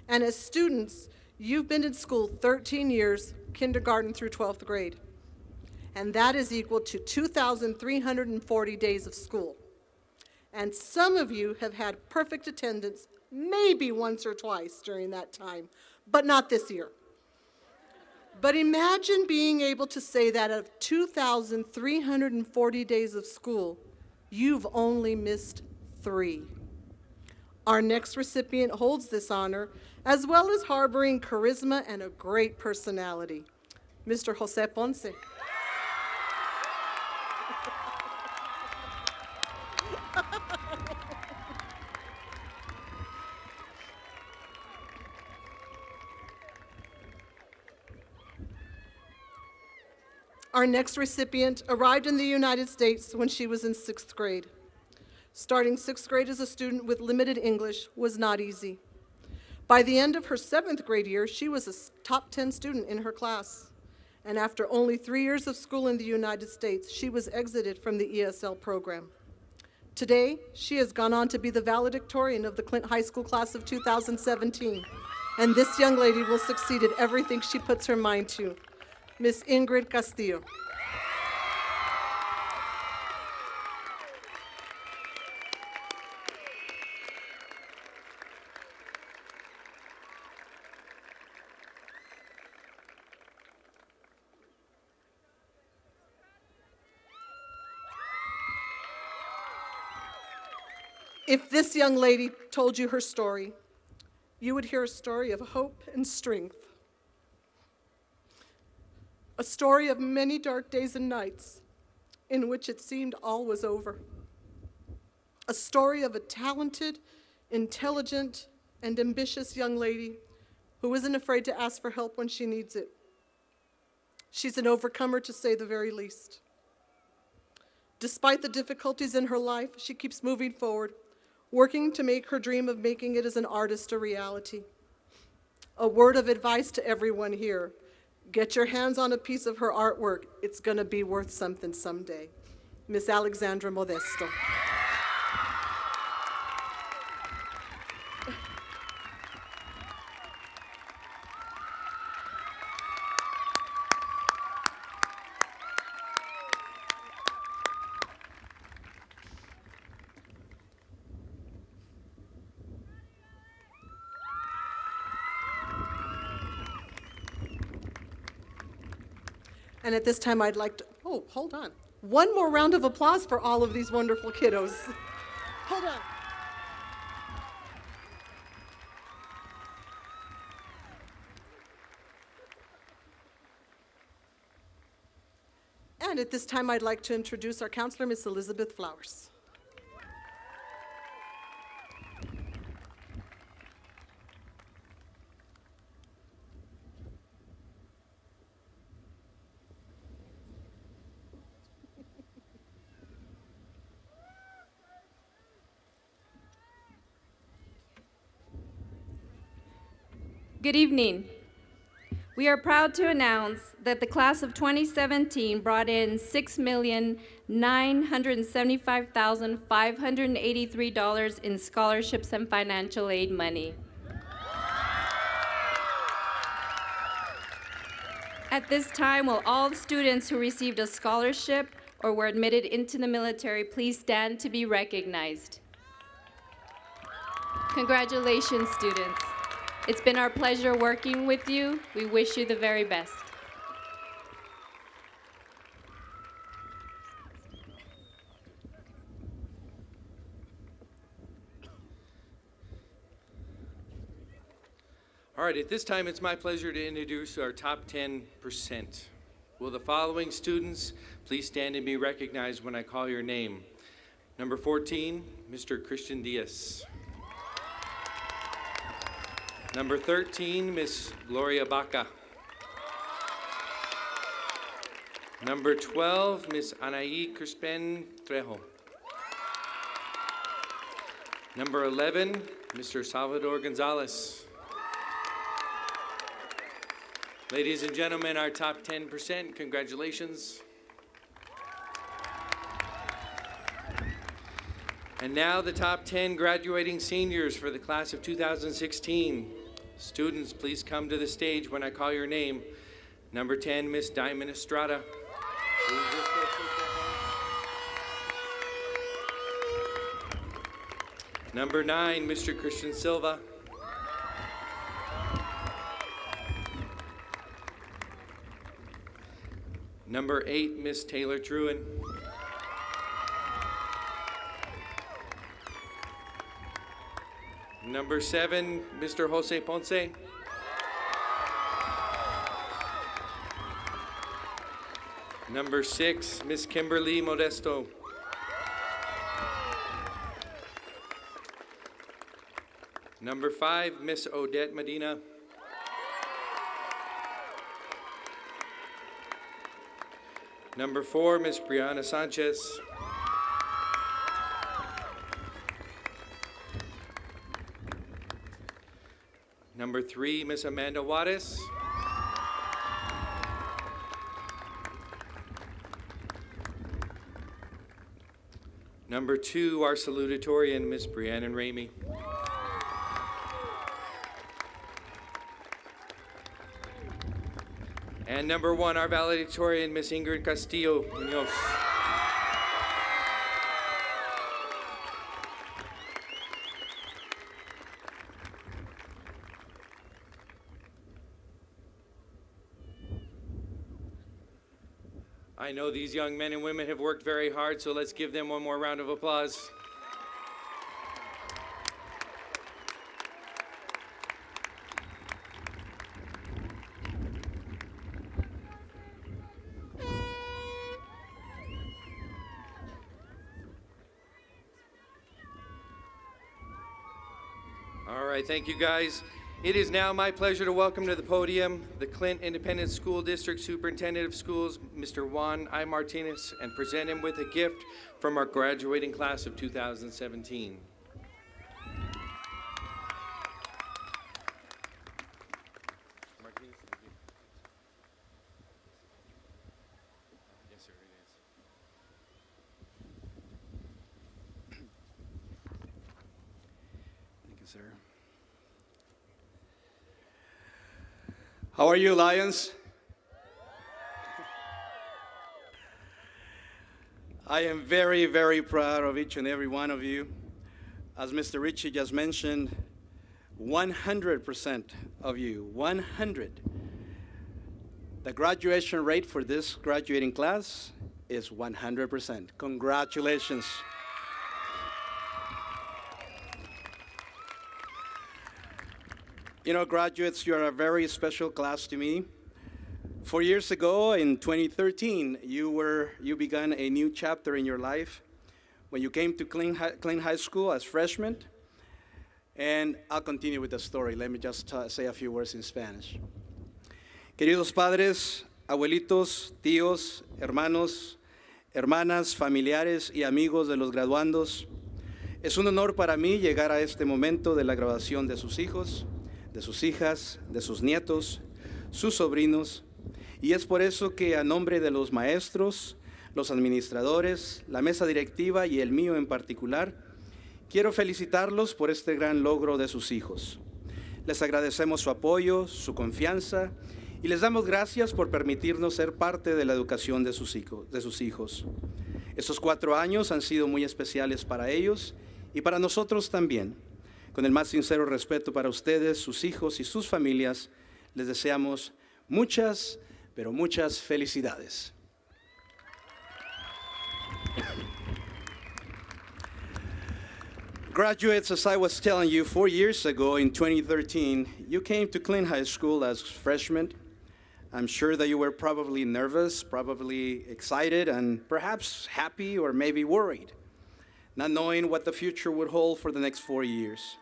And as students, you've been in school 13 years, kindergarten through 12th grade. And that is equal to 2,340 days of school. And some of you have had perfect attendance maybe once or twice during that time, but not this year. But imagine being able to say that of 2,340 days of school, you've only missed 3. Our next recipient holds this honor, as well as harboring charisma and a great personality. Mr. Jose Ponce. Our next recipient arrived in the United States when she was in 6th grade. Starting 6th grade as a student with limited English was not easy. By the end of her 7th grade year, she was a top 10 student in her class. And after only 3 years of school in the United States, she was exited from the ESL program. Today, she has gone on to be the valedictorian of the Clint High School class of 2017. And this young lady will succeed at everything she puts her mind to. Miss Ingrid Castillo. If this young lady told you her story, you would hear a story of hope and strength. A story of many dark days and nights in which it seemed all was over. A story of a talented, intelligent, and ambitious young lady who isn't afraid to ask for help when she needs it. She's an overcomer, to say the very least. Despite the difficulties in her life, she keeps moving forward, working to make her dream of making it as an artist a reality. A word of advice to everyone here: get your hands on a piece of her artwork. It's going to be worth something someday. Miss Alexandra Modesto. And at this time, I'd like to, oh, hold on. One more round of applause for all of these wonderful kiddos. Hold on. And at this time, I'd like to introduce our counselor, Miss Elizabeth Flowers. Good evening. We are proud to announce that the class of 2017 brought in $6,975,583 in scholarships and financial aid money. At this time, will all students who received a scholarship or were admitted into the military please stand to be recognized. Congratulations, students. It's been our pleasure working with you. We wish you the very best. All right, at this time, it's my pleasure to introduce our top 10%. Will the following students please stand and be recognized when I call your name? Number 14, Mr. Christian Diaz. Number 13, Miss Gloria Baca. Number 12, Miss Anaí Crispen Trejo. Number 11, Mr. Salvador Gonzalez. Ladies and gentlemen, our top 10%, congratulations. And now the top 10 graduating seniors for the class of 2016. Students, please come to the stage when I call your name. Number 10, Miss Diamond Estrada. Number 9, Mr. Christian Silva. Number 8, Miss Taylor Truen. Number 7, Mr. Jose Ponce. Number 6, Miss Kimberly Modesto. Number 5, Miss Odette Medina. Number 4, Miss Brianna Sanchez. Number 3, Miss Amanda Juarez. Number 2, our salutatorian, Miss Brianna Ramey. And number 1, our valedictorian, Miss Ingrid Castillo Munoz. I know these young men and women have worked very hard, so let's give them one more round of applause. All right, thank you guys. It is now my pleasure to welcome to the podium the Clint Independent School District Superintendent of Schools, Mr. Juan I. Martinez, and present him with a gift from our graduating class of 2017. Sir. How are you, Lions? I am very, very proud of each and every one of you. As Mr. Ritchie just mentioned, 100% of you, 100. The graduation rate for this graduating class is 100%. Congratulations. You know, graduates, you are a very special class to me. 4 years ago, in 2013, you began a new chapter in your life when you came to Clint High School as freshmen. And I'll continue with the story. Let me just say a few words in Spanish. Queridos padres, abuelitos, tíos, hermanos, hermanas, familiares y amigos de los graduandos, es un honor para mí llegar a este momento de la graduación de sus hijos, de sus hijas, de sus nietos, sus sobrinos, y es por eso que a nombre de los maestros, los administradores, la mesa directiva y el mío en particular, quiero felicitarlos por este gran logro de sus hijos. Les agradecemos su apoyo, su confianza, y les damos gracias por permitirnos ser parte de la educación de sus hijos. Estos 4 años han sido muy especiales para ellos y para nosotros también. Con el más sincero respeto para ustedes, sus hijos y sus familias, les deseamos muchas, pero muchas felicidades. Graduates, as I was telling you, 4 years ago in 2013, you came to Clint High School as freshmen. I'm sure that you were probably nervous, probably excited, and perhaps happy or maybe worried, not knowing what the future would hold for the next 4 years.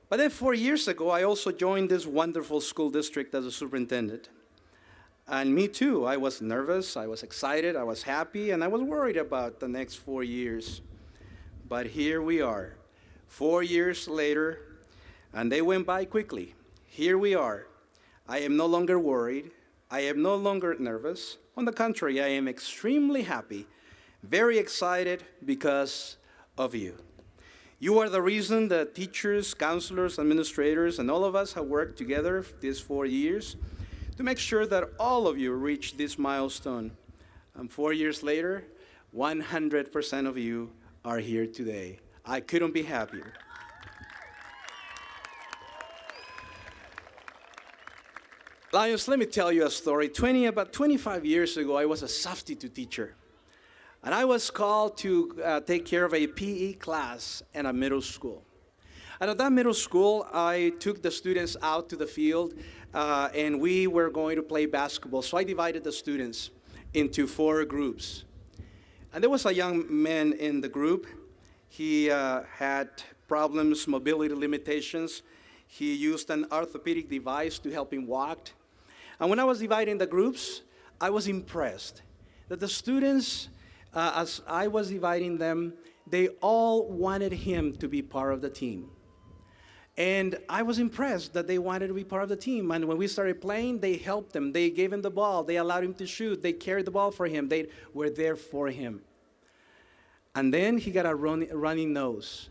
But then 4 years ago, I also joined this wonderful school district as a superintendent. And me too, I was nervous, I was excited, I was happy, and I was worried about the next 4 years. But here we are, 4 years later, and they went by quickly. Here we are. I am no longer worried. I am no longer nervous. On the contrary, I am extremely happy, very excited because of you. You are the reason that teachers, counselors, administrators, and all of us have worked together these 4 years to make sure that all of you reach this milestone. And 4 years later, 100% of you are here today. I couldn't be happier. Lions, let me tell you a story. About 25 years ago, I was a substitute teacher. And I was called to take care of a PE class in a middle school. And at that middle school, I took the students out to the field, and we were going to play basketball. So I divided the students into 4 groups. And there was a young man in the group. He had problems, mobility limitations. He used an orthopedic device to help him walk. And when I was dividing the groups, I was impressed that the students, as I was dividing them, they all wanted him to be part of the team. And I was impressed that they wanted to be part of the team. And when we started playing, they helped him. They gave him the ball. They allowed him to shoot. They carried the ball for him. They were there for him. And then he got a runny nose.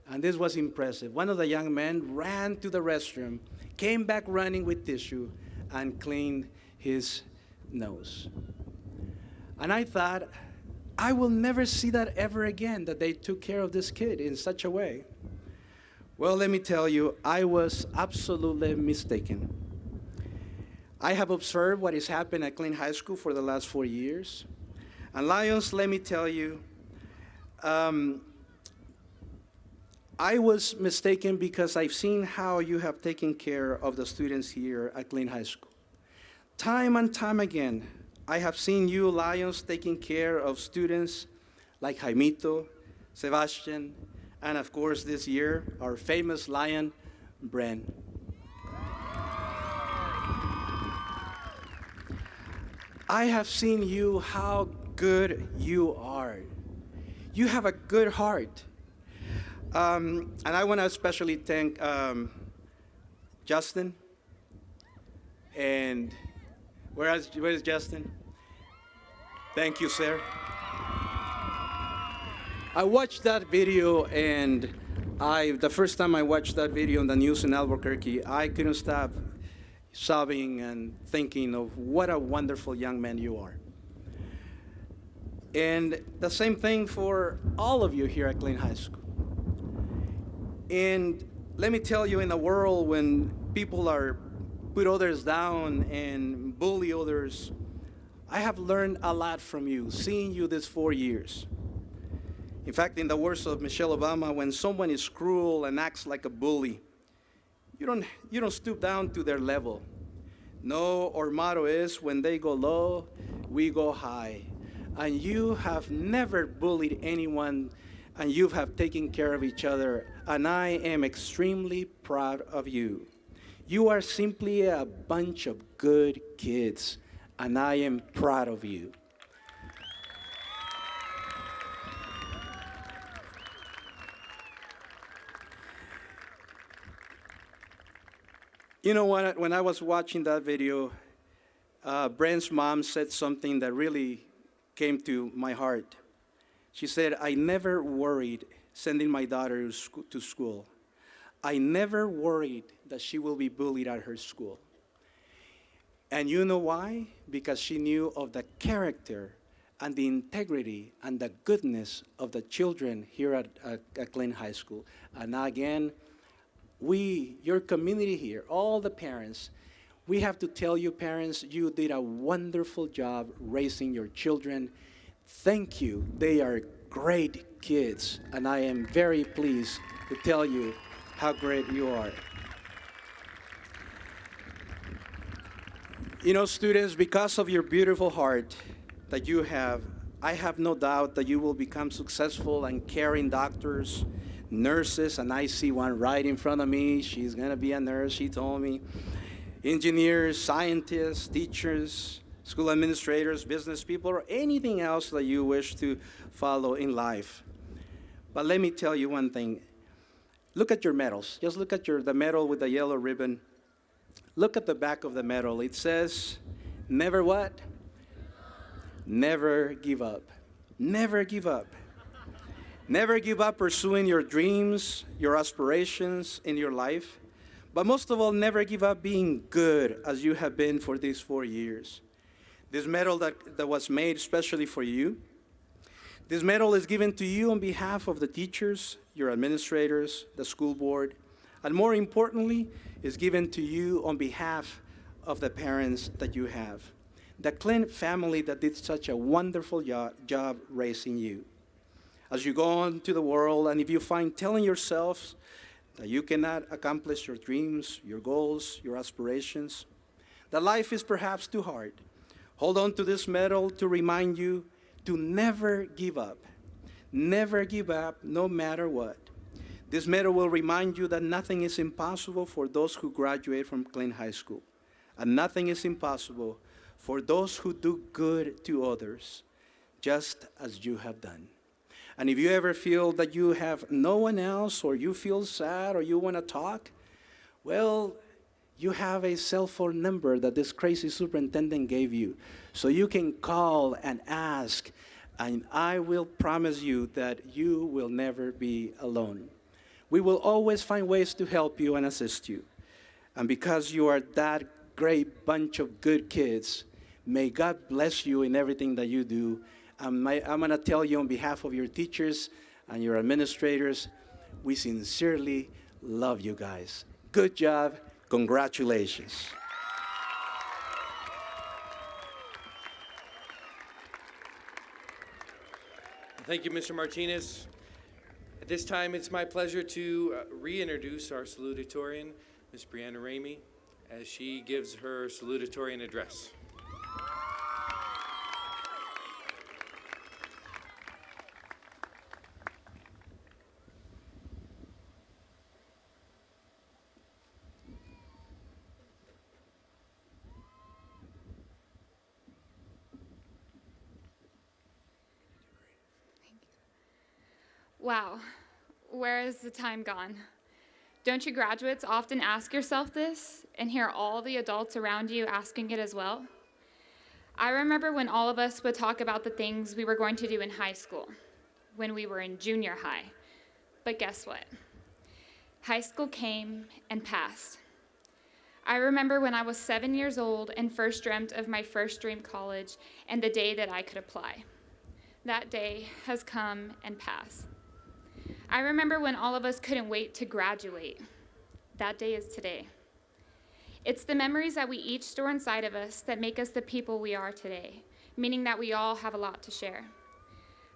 And this was impressive. One of the young men ran to the restroom, came back running with tissue, and cleaned his nose. And I thought, I will never see that ever again, that they took care of this kid in such a way. Well, let me tell you, I was absolutely mistaken. I have observed what has happened at Clint High School for the last 4 years. And Lions, let me tell you, I was mistaken because I've seen how you have taken care of the students here at Clint High School. Time and time again, I have seen you, Lions, taking care of students like Jaimito, Sebastian, and of course this year, our famous Lion, Bren. I have seen you, how good you are. You have a good heart. And I want to especially thank Justin. And where is Justin? Thank you, sir. I watched that video, and the first time I watched that video on the news in Albuquerque, I couldn't stop sobbing and thinking of what a wonderful young man you are. And the same thing for all of you here at Clint High School. And let me tell you, in a world when people are put others down and bully others, I have learned a lot from you, seeing you these 4 years. In fact, in the words of Michelle Obama, when someone is cruel and acts like a bully, you don't stoop down to their level. No, our motto is, when they go low, we go high. And you have never bullied anyone, and you have taken care of each other, and I am extremely proud of you. You are simply a bunch of good kids, and I am proud of you. You know what, when I was watching that video, Brent's mom said something that really came to my heart. She said, I never worried sending my daughter to school. I never worried that she will be bullied at her school. And you know why? Because she knew of the character and the integrity and the goodness of the children here at Clint High School. And again, your community here, all the parents, we have to tell you, parents, you did a wonderful job raising your children. Thank you. They are great kids, and I am very pleased to tell you how great you are. You know, students, because of your beautiful heart that you have, I have no doubt that you will become successful and caring doctors, nurses, and I see one right in front of me. She's going to be a nurse, she told me. Engineers, scientists, teachers, school administrators, business people, or anything else that you wish to follow in life. But let me tell you one thing. Look at your medals. Just look at the medal with the yellow ribbon. Look at the back of the medal. It says, never what? Never give up. Never give up. Never give up pursuing your dreams, your aspirations in your life. But most of all, never give up being good as you have been for these 4 years. This medal that was made especially for you, this medal is given to you on behalf of the teachers, your administrators, the school board, and more importantly, is given to you on behalf of the parents that you have. The Clint family that did such a wonderful job raising you. As you go on to the world, and if you find telling yourselves that you cannot accomplish your dreams, your goals, your aspirations, that life is perhaps too hard, hold on to this medal to remind you to never give up. Never give up, no matter what. This medal will remind you that nothing is impossible for those who graduate from Clint High School, and nothing is impossible for those who do good to others, just as you have done. And if you ever feel that you have no one else, or you feel sad, or you want to talk, well, you have a cell phone number that this crazy superintendent gave you. So you can call and ask, and I will promise you that you will never be alone. We will always find ways to help you and assist you. And because you are that great bunch of good kids, may God bless you in everything that you do. I'm going to tell you on behalf of your teachers and your administrators, we sincerely love you guys. Good job. Congratulations. Thank you, Mr. Martinez. At this time, it's my pleasure to reintroduce our salutatorian, Ms. Brianna Ramey, as she gives her salutatorian address. Wow, where has the time gone? Don't you graduates often ask yourself this and hear all the adults around you asking it as well? I remember when all of us would talk about the things we were going to do in high school, when we were in junior high. But guess what? High school came and passed. I remember when I was 7 years old and first dreamt of my first dream college and the day that I could apply. That day has come and passed. I remember when all of us couldn't wait to graduate. That day is today. It's the memories that we each store inside of us that make us the people we are today, meaning that we all have a lot to share.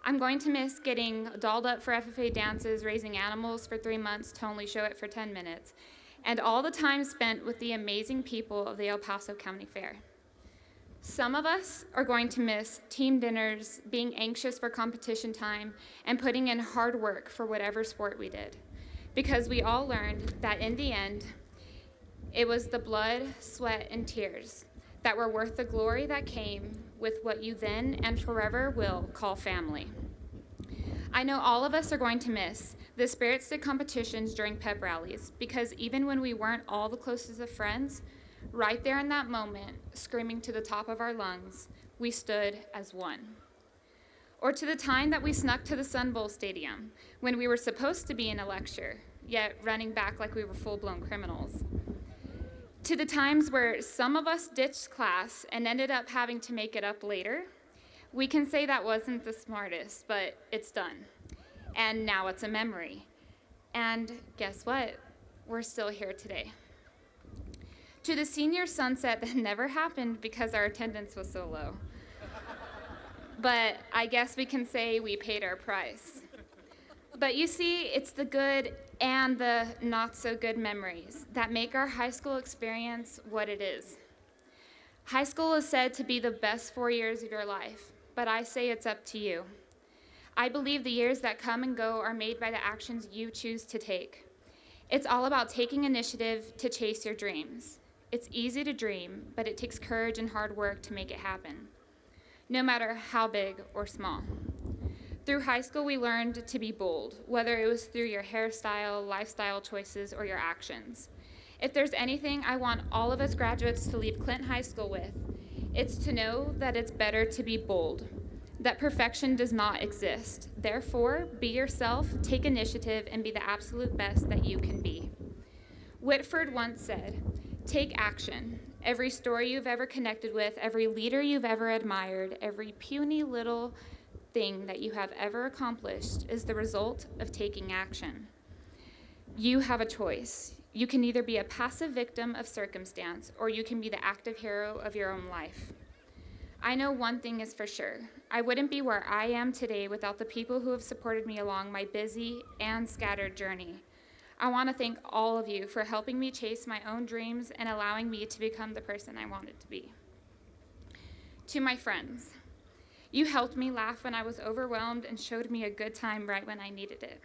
I'm going to miss getting dolled up for FFA dances, raising animals for 3 months to only show it for 10 minutes, and all the time spent with the amazing people of the El Paso County Fair. Some of us are going to miss team dinners, being anxious for competition time, and putting in hard work for whatever sport we did, because we all learned that in the end, it was the blood, sweat, and tears that were worth the glory that came with what you then and forever will call family. I know all of us are going to miss the spirit stick competitions during pep rallies, because even when we weren't all the closest of friends, right there in that moment, screaming to the top of our lungs, we stood as one. Or to the time that we snuck to the Sun Bowl Stadium when we were supposed to be in a lecture, yet running back like we were full-blown criminals. To the times where some of us ditched class and ended up having to make it up later. We can say that wasn't the smartest, but it's done. And now it's a memory. And guess what? We're still here today. To the senior sunset that never happened because our attendance was so low. But I guess we can say we paid our price. But you see, it's the good and the not so good memories that make our high school experience what it is. High school is said to be the best 4 years of your life, but I say it's up to you. I believe the years that come and go are made by the actions you choose to take. It's all about taking initiative to chase your dreams. It's easy to dream, but it takes courage and hard work to make it happen, no matter how big or small. Through high school, we learned to be bold, whether it was through your hairstyle, lifestyle choices, or your actions. If there's anything I want all of us graduates to leave Clint High School with, it's to know that it's better to be bold, that perfection does not exist. Therefore, be yourself, take initiative, and be the absolute best that you can be. Whitford once said, "Take action. Every story you've ever connected with, every leader you've ever admired, every puny little thing that you have ever accomplished is the result of taking action." You have a choice. You can either be a passive victim of circumstance, or you can be the active hero of your own life. I know one thing is for sure. I wouldn't be where I am today without the people who have supported me along my busy and scattered journey. I want to thank all of you for helping me chase my own dreams and allowing me to become the person I wanted to be. To my friends, you helped me laugh when I was overwhelmed and showed me a good time right when I needed it.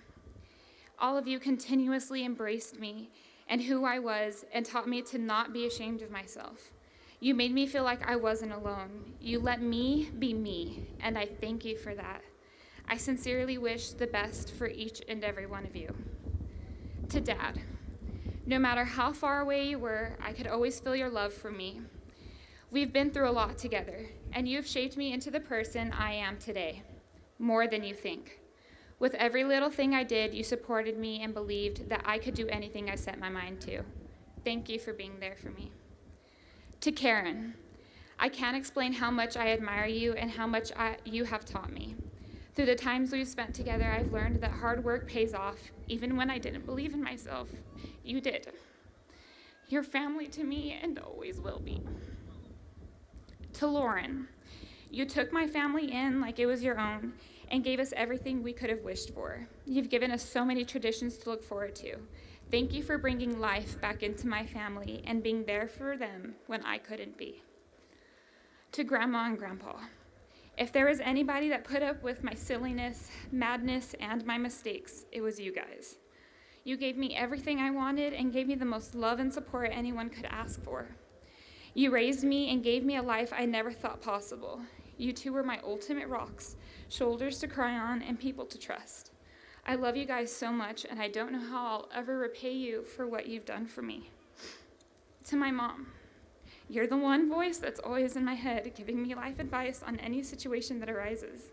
All of you continuously embraced me and who I was and taught me to not be ashamed of myself. You made me feel like I wasn't alone. You let me be me, and I thank you for that. I sincerely wish the best for each and every one of you. To Dad, no matter how far away you were, I could always feel your love for me. We've been through a lot together, and you've shaped me into the person I am today, more than you think. With every little thing I did, you supported me and believed that I could do anything I set my mind to. Thank you for being there for me. To Karen, I can't explain how much I admire you and how much you have taught me. Through the times we've spent together, I've learned that hard work pays off, even when I didn't believe in myself. You did. You're family to me and always will be. To Lauren, you took my family in like it was your own and gave us everything we could have wished for. You've given us so many traditions to look forward to. Thank you for bringing life back into my family and being there for them when I couldn't be. To Grandma and Grandpa, if there was anybody that put up with my silliness, madness, and my mistakes, it was you guys. You gave me everything I wanted and gave me the most love and support anyone could ask for. You raised me and gave me a life I never thought possible. You two were my ultimate rocks, shoulders to cry on, and people to trust. I love you guys so much, and I don't know how I'll ever repay you for what you've done for me. To my mom, you're the one voice that's always in my head, giving me life advice on any situation that arises.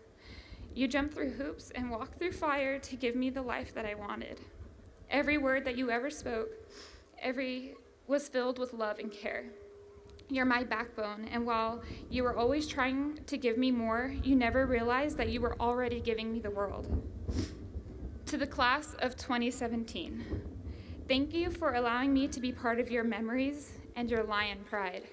You jumped through hoops and walked through fire to give me the life that I wanted. Every word that you ever spoke, was filled with love and care. You're my backbone, and while you were always trying to give me more, you never realized that you were already giving me the world. To the class of 2017, thank you for allowing me to be part of your memories and your Lion pride.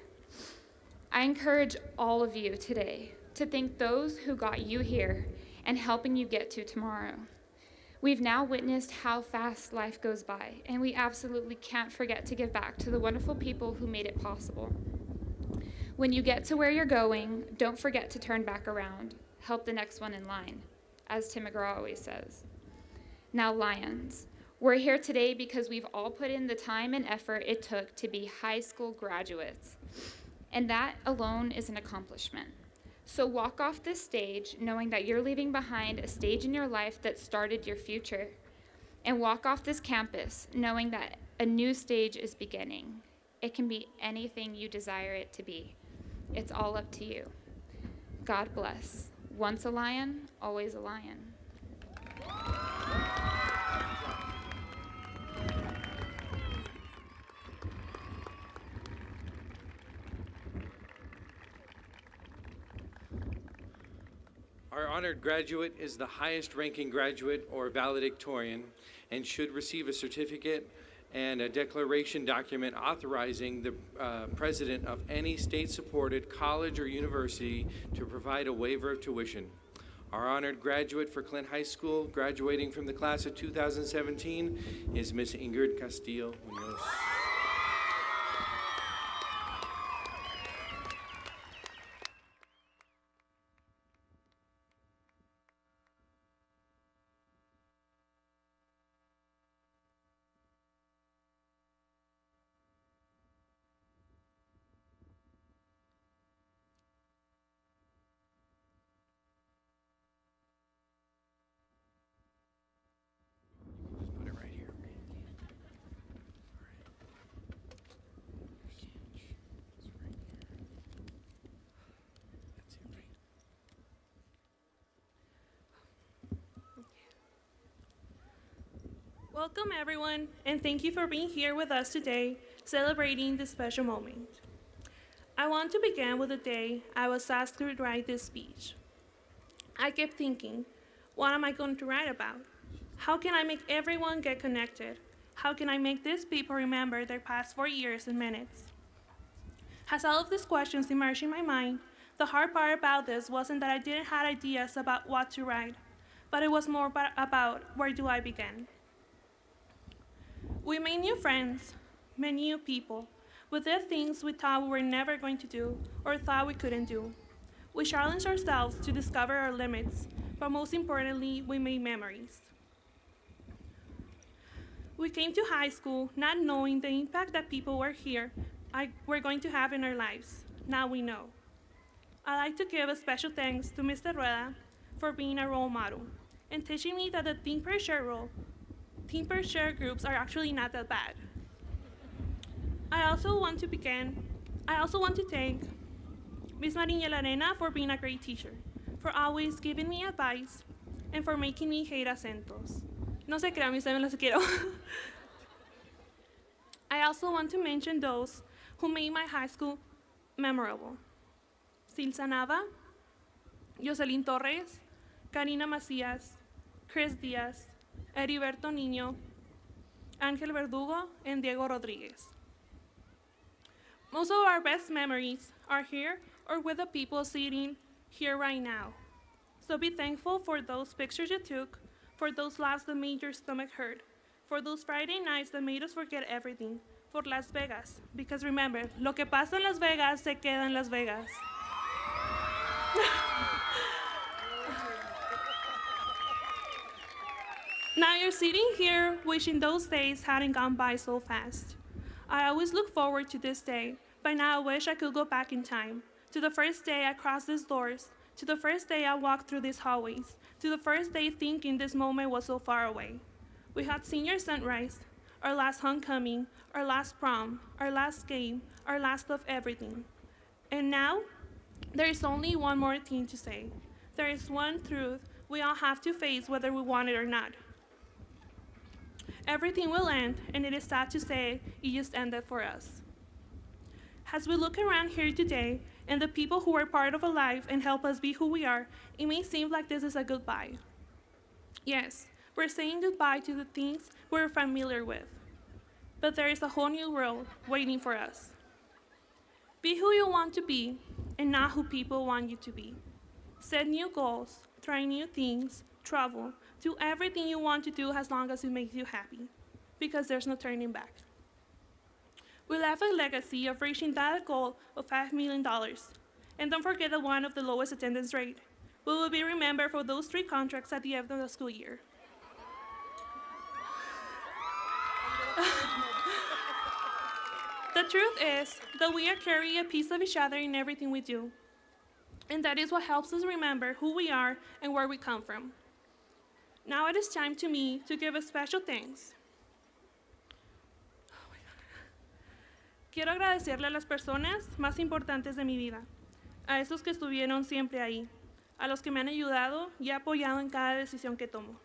I encourage all of you today to thank those who got you here and helping you get to tomorrow. We've now witnessed how fast life goes by, and we absolutely can't forget to give back to the wonderful people who made it possible. When you get to where you're going, don't forget to turn back around. Help the next one in line, as Tim McGraw always says. Now, Lions, we're here today because we've all put in the time and effort it took to be high school graduates, and that alone is an accomplishment. So walk off this stage knowing that you're leaving behind a stage in your life that started your future, and walk off this campus knowing that a new stage is beginning. It can be anything you desire it to be. It's all up to you. God bless. Once a lion, always a lion. Our honored graduate is the highest ranking graduate or valedictorian and should receive a certificate and a declaration document authorizing the president of any state-supported college or university to provide a waiver of tuition. Our honored graduate for Clint High School, graduating from the class of 2017, is Miss Ingrid Castillo Munoz. Welcome everyone, and thank you for being here with us today, celebrating this special moment. I want to begin with the day I was asked to write this speech. I kept thinking, what am I going to write about? How can I make everyone get connected? How can I make these people remember their past 4 years in minutes? As all of these questions emerged in my mind, the hard part about this wasn't that I didn't have ideas about what to write, but it was more about where do I begin? We made new friends, met new people. We did things we thought we were never going to do or thought we couldn't do. We challenged ourselves to discover our limits, but most importantly, we made memories. We came to high school not knowing the impact that people were were going to have in our lives. Now we know. I'd like to give a special thanks to Mr. Rueda for being a role model and teaching me that the Think Per Share groups are actually not that bad. I also want to thank Ms. Mariñela Arena for being a great teacher, for always giving me advice, and for making me hate acentos. No se crean, mis amigos, los quiero. I also want to mention those who made my high school memorable. Silsa Nava, Jocelyn Torres, Karina Macías, Chris Diaz, Heriberto Niño, Ángel Verdugo, and Diego Rodriguez. Most of our best memories are here or with the people sitting here right now. So be thankful for those pictures you took, for those laughs that made your stomach hurt, for those Friday nights that made us forget everything, for Las Vegas. Because remember, lo que pasa en Las Vegas se queda en Las Vegas. Now you're sitting here wishing those days hadn't gone by so fast. I always look forward to this day, but now I wish I could go back in time, to the first day I crossed these doors, to the first day I walked through these hallways, to the first day thinking this moment was so far away. We had senior sunrise, our last homecoming, our last prom, our last game, our last of everything. And now, there is only one more thing to say. There is one truth we all have to face whether we want it or not. Everything will end, and it is sad to say it just ended for us. As we look around here today, and the people who are part of our life and help us be who we are, it may seem like this is a goodbye. Yes, we're saying goodbye to the things we're familiar with, but there is a whole new world waiting for us. Be who you want to be, and not who people want you to be. Set new goals, try new things, travel, do everything you want to do as long as it makes you happy, because there's no turning back. We left a legacy of reaching that goal of $5 million. And don't forget the one of the lowest attendance rate. We will be remembered for those 3 contracts at the end of the school year. The truth is that we are carrying a piece of each other in everything we do. And that is what helps us remember who we are and where we come from. Now it is time to me to give a special thanks. Quiero agradecerle a las personas más importantes de mi vida, a esos que estuvieron siempre ahí, a los que me han ayudado y apoyado en cada decisión que tomo.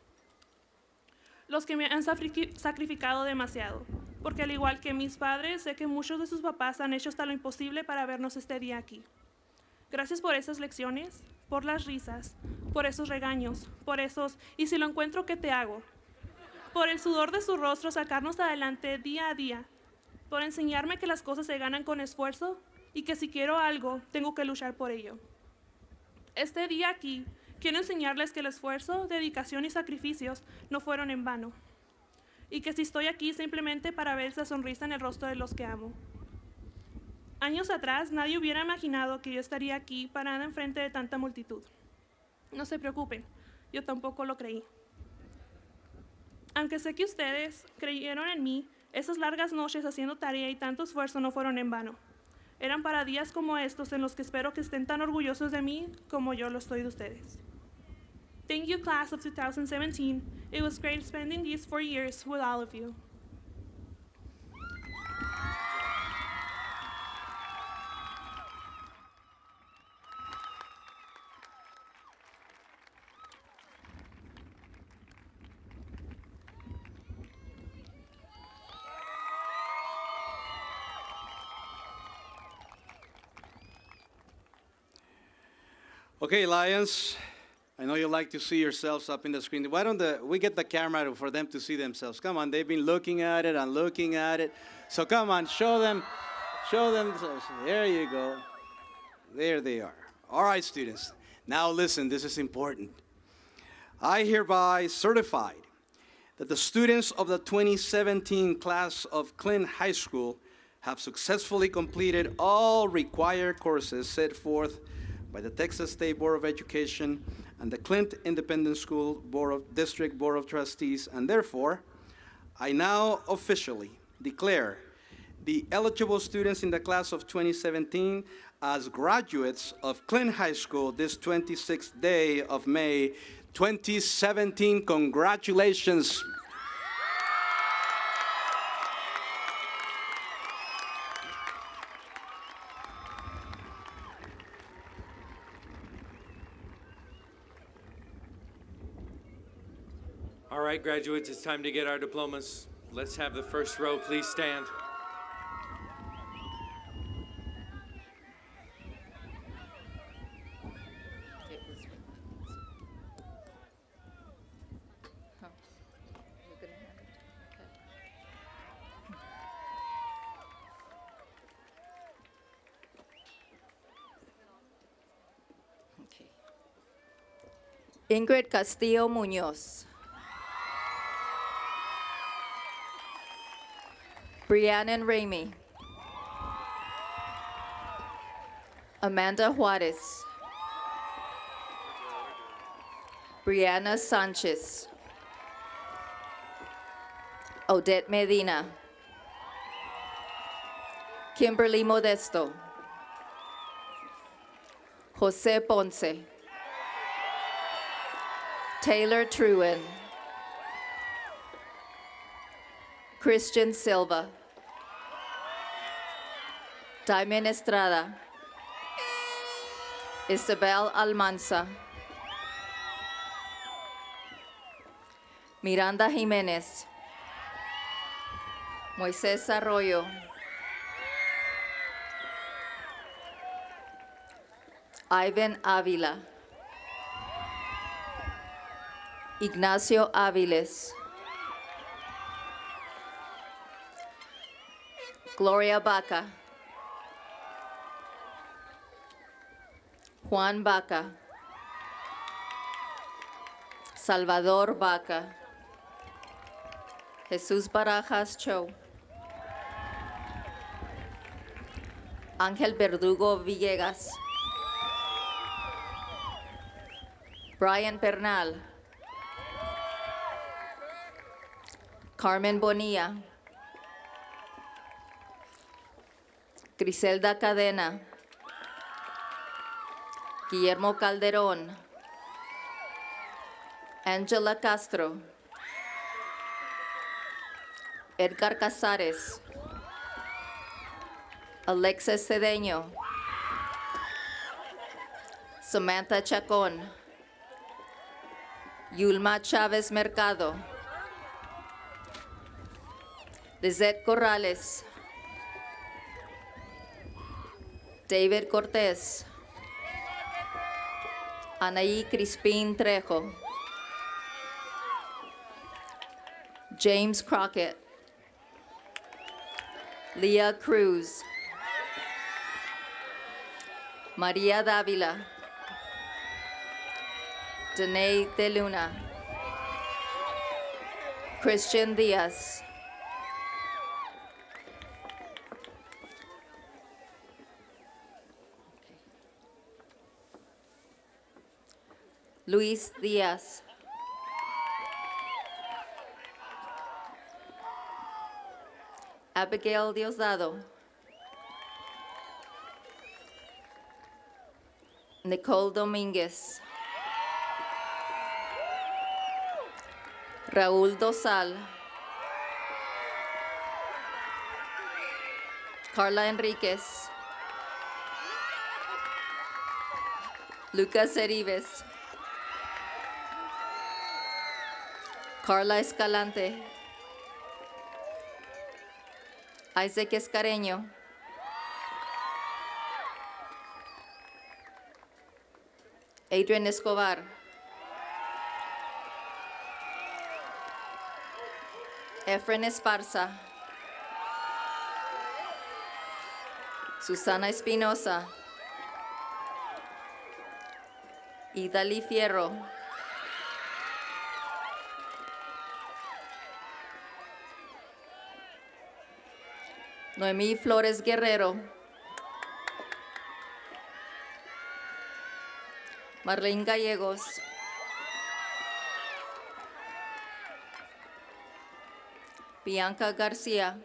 Los que me han sacrificado demasiado, porque al igual que mis padres, sé que muchos de sus papás han hecho hasta lo imposible para vernos este día aquí. Gracias por esas lecciones, por las risas, por esos regaños, por esos, y si lo encuentro, ¿qué te hago? Por el sudor de su rostro, sacarnos adelante día a día, por enseñarme que las cosas se ganan con esfuerzo y que si quiero algo, tengo que luchar por ello. Este día aquí, quiero enseñarles que el esfuerzo, dedicación y sacrificios no fueron en vano, y que si estoy aquí simplemente para ver esa sonrisa en el rostro de los que amo. Años atrás, nadie hubiera imaginado que yo estaría aquí parada enfrente de tanta multitud. No se preocupen, yo tampoco lo creí. Aunque sé que ustedes creyeron en mí, esas largas noches haciendo tarea y tanto esfuerzo no fueron en vano. Eran para días como estos en los que espero que estén tan orgullosos de mí como yo lo estoy de ustedes. Thank you, class of 2017. It was great spending these 4 years with all of you. Okay, Lions, I know you like to see yourselves up in the screen. Why don't we get the camera for them to see themselves? Come on, they've been looking at it and looking at it. So come on, show them. There you go. There they are. All right, students. Now listen, this is important. I hereby certify that the students of the 2017 class of Clint High School have successfully completed all required courses set forth by the Texas State Board of Education and the Clint Independent School District Board of Trustees, and therefore, I now officially declare the eligible students in the class of 2017 as graduates of Clint High School this 26th day of May 2017. Congratulations. All right, graduates, it's time to get our diplomas. Let's have the first row please stand. Ingrid Castillo Munoz. Brianna Ramey. Amanda Juarez. Brianna Sanchez. Odette Medina. Kimberly Modesto. Jose Ponce. Taylor Truen. Christian Silva. Diamond Estrada. Isabel Almanza. Miranda Jimenez. Moisés Arroyo. Ivan Ávila. Ignacio Áviles. Gloria Baca. Juan Baca. Salvador Baca. Jesús Barajas Cho. Ángel Verdugo Villegas. Brian Bernal. Carmen Bonilla. Griselda Cadena. Guillermo Calderón. Angela Castro. Edgar Casares. Alexis Cedeño. Samantha Chacón. Yulma Chávez Mercado. Lizette Corrales. David Cortés. Anaí Crispín Trejo. James Crockett. Leah Cruz. María Dávila. Danae De Luna. Christian Diaz. Luis Diaz. Abigail Diosdado. Nicole Domínguez. Raúl Dosal. Carla Enríquez. Lucas Erives. Carla Escalante. Isaac Escareño. Adrian Escobar. Efren Esparza. Susana Espinosa. Idali Fierro. Noemí Flores Guerrero. Marlene Gallegos. Bianca García.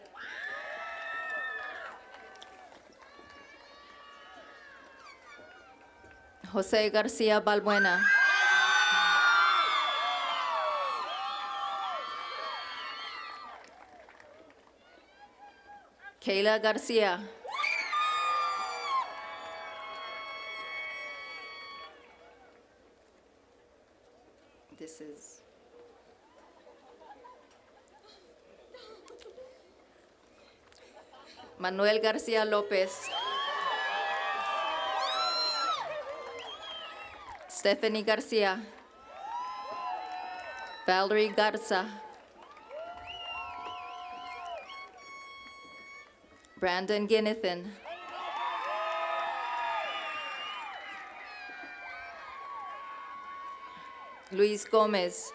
José García Balbuena. Kayla García. This is Manuel García López. Stephanie García. Valerie Garza. Brandon Ginnithan. Luis Gómez.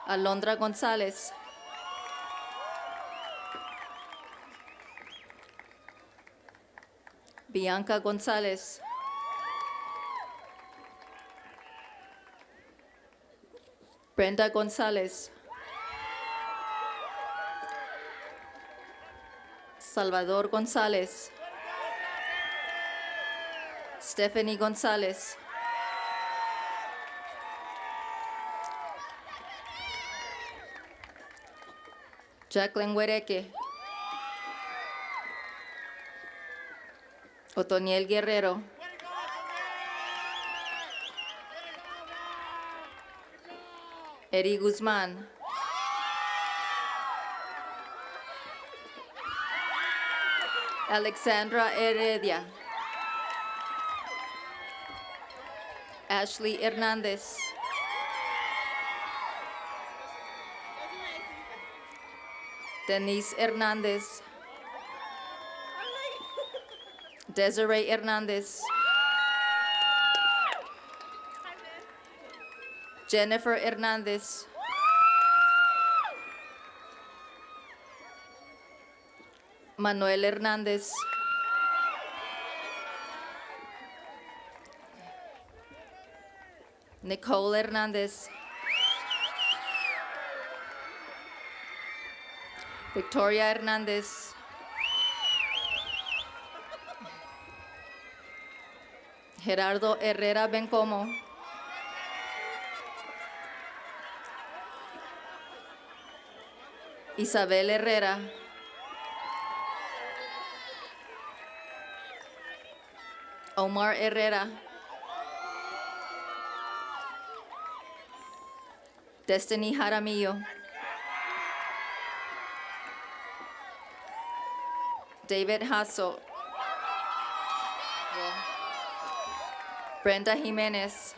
Alondra González. Bianca González. Brenda González. Salvador González. Stephanie Gonzalez. Jacqueline Huereque. Otoniel Guerrero. Eri Guzmán. Alexandra Heredia. Ashley Hernandez. Denise Hernandez. Desiree Hernandez. Jennifer Hernandez. Manuel Hernandez. Nicole Hernandez. Victoria Hernandez. Gerardo Herrera Bencomo. Isabel Herrera. Omar Herrera. Destiny Jaramillo. David Hasso. Brenda Jimenez.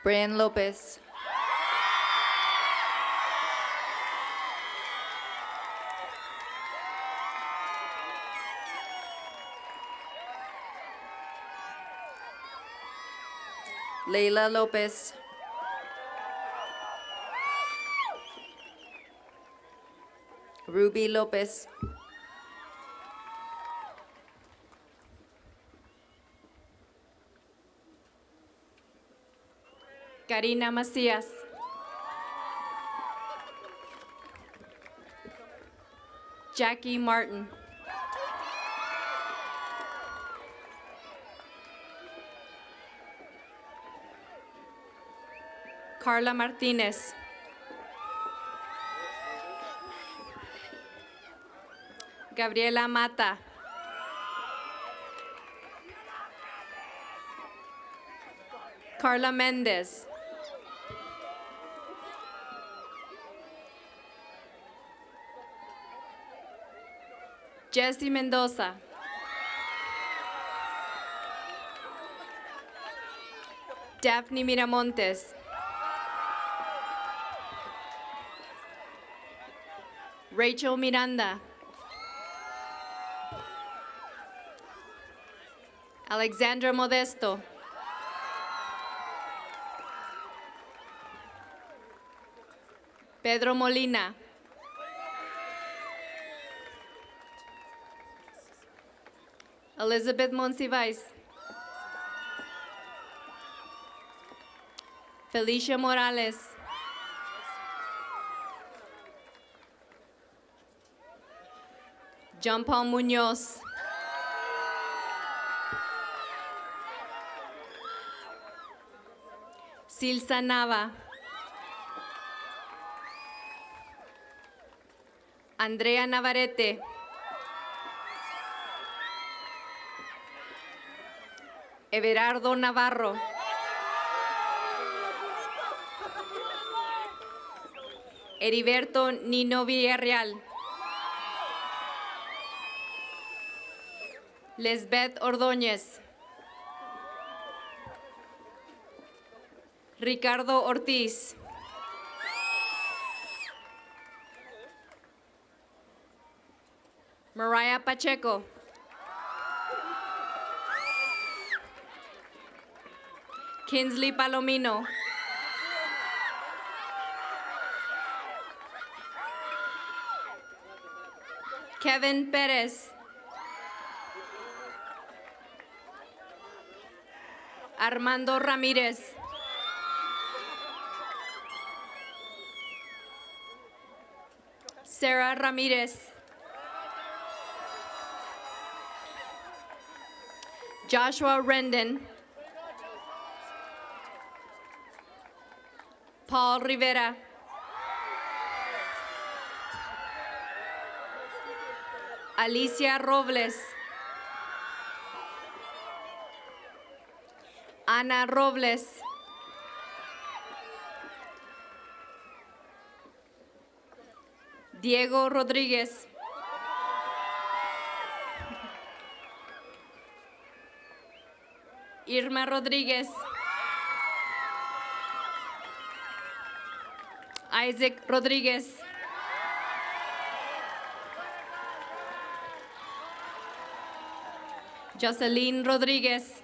Brian Lopez. Leila Lopez. Ruby Lopez. Karina Macías. Jackie Martin. Carla Martinez. Gabriela Mata. Carla Mendez. Jessie Mendoza. Daphne Miramontes. Rachel Miranda. Alexandra Modesto. Pedro Molina. Elizabeth Monsiváis. Felicia Morales. John Paul Muñoz. Silsa Nava. Andrea Navarrete. Everardo Navarro. Heriberto Nino Villarreal. Lesbeth Ordóñez. Ricardo Ortiz. Mariah Pacheco. Kinsley Palomino. Kevin Perez. Armando Ramírez. Sarah Ramírez. Joshua Rendon, Paul Rivera, Alicia Robles, Ana Robles, Diego Rodríguez, Irma Rodríguez, Isaac Rodríguez, Jocelyn Rodríguez,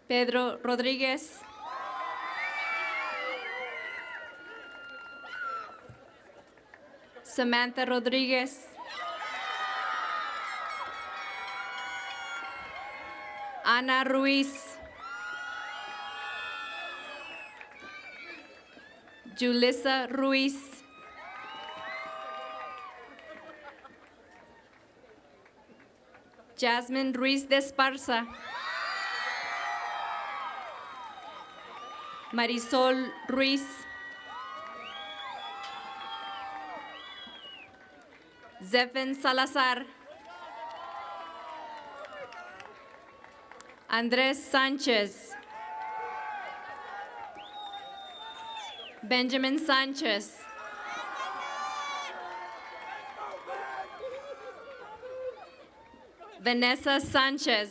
Pedro Rodríguez, Samantha Rodríguez, Ana Ruiz, Julissa Ruiz, Jasmine Ruiz de Esparza, Marisol Ruiz, Zephen Salazar, Andrés Sánchez, Benjamin Sánchez, Vanessa Sánchez,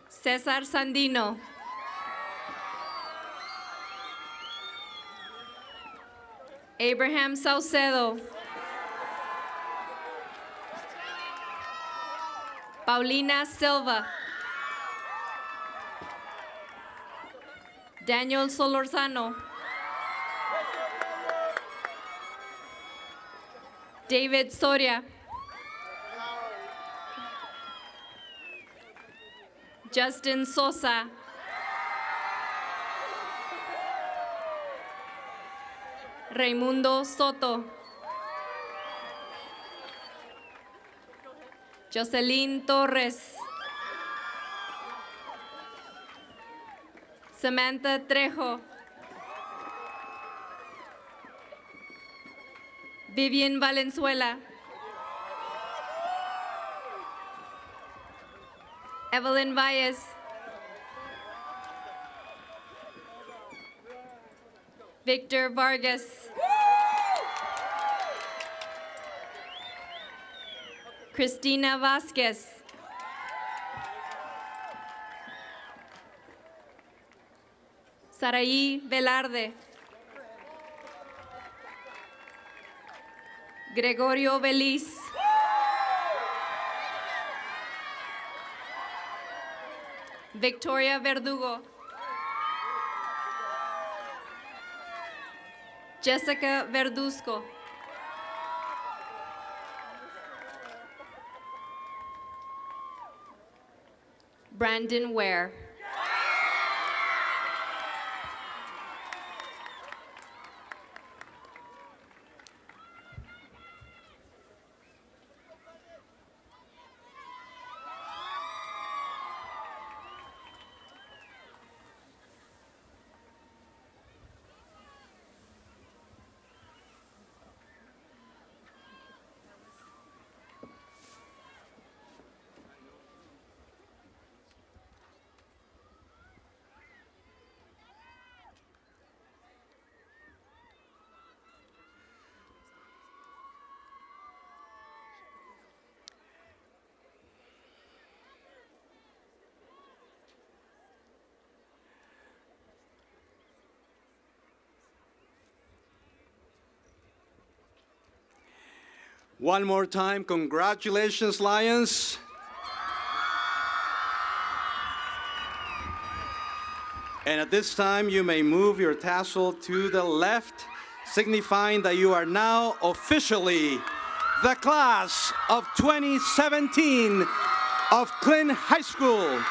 César Sandino, Abraham Saucedo, Paulina Silva, Daniel Solorzano, David Soria, Justin Sosa, Raimundo Soto, Jocelyn Torres, Samantha Trejo, Vivian Valenzuela, Evelyn Valles, Victor Vargas, Cristina Vasquez, Saraí Velarde, Gregorio Beliz, Victoria Verdugo, Jessica Verduzco, Brandon Ware. One more time, congratulations, Lions. And at this time, you may move your tassel to the left, signifying that you are now officially the class of 2017 of Clint High School.